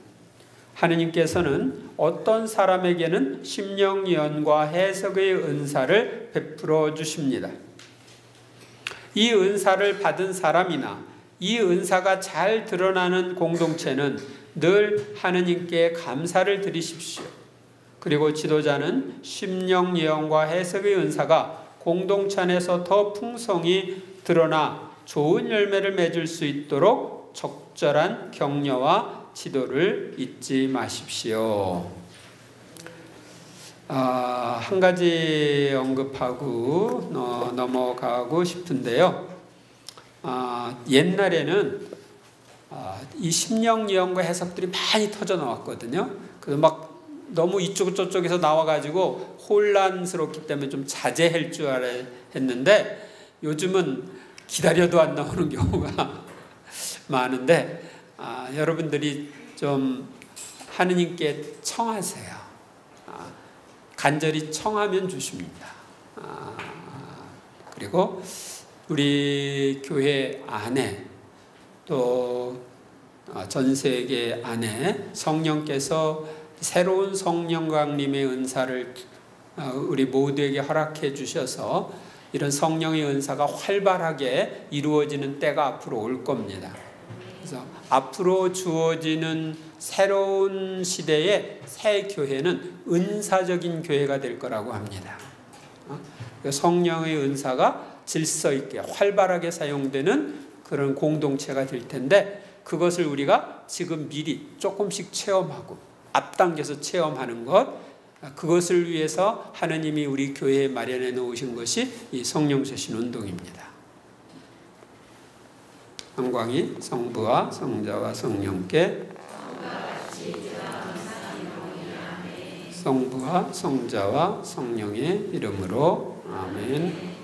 하느님께서는 어떤 사람에게는 심령 예언과 해석의 은사를 베풀어 주십니다. 이 은사를 받은 사람이나 이 은사가 잘 드러나는 공동체는 늘 하느님께 감사를 드리십시오. 그리고 지도자는 심령 예언과 해석의 은사가 공동체 안에서 더 풍성히 드러나 좋은 열매를 맺을 수 있도록 적절한 격려와 지도를 잊지 마십시오. 한 가지 언급하고 넘어가고 싶은데요. 옛날에는 이 심령 예언과 해석들이 많이 터져 나왔거든요. 그래서 막 너무 이쪽 저쪽에서 나와가지고 혼란스럽기 때문에 좀 자제할 줄 했는데 요즘은 기다려도 안 나오는 경우가 많은데 여러분들이 좀 하느님께 청하세요. 간절히 청하면 주십니다. 그리고 우리 교회 안에 또 전 세계 안에 성령께서 새로운 성령 강림의 은사를 우리 모두에게 허락해 주셔서 이런 성령의 은사가 활발하게 이루어지는 때가 앞으로 올 겁니다. 그래서 앞으로 주어지는 새로운 시대의 새 교회는 은사적인 교회가 될 거라고 합니다. 성령의 은사가 질서 있게 활발하게 사용되는 그런 공동체가 될 텐데 그것을 우리가 지금 미리 조금씩 체험하고 앞당겨서 체험하는 것, 그것을 위해서 하느님이 우리 교회에 마련해 놓으신 것이 이 성령 세신 운동입니다. 영광이 성부와 성자와 성령께 성부와 성자와 성령의 이름으로 아멘.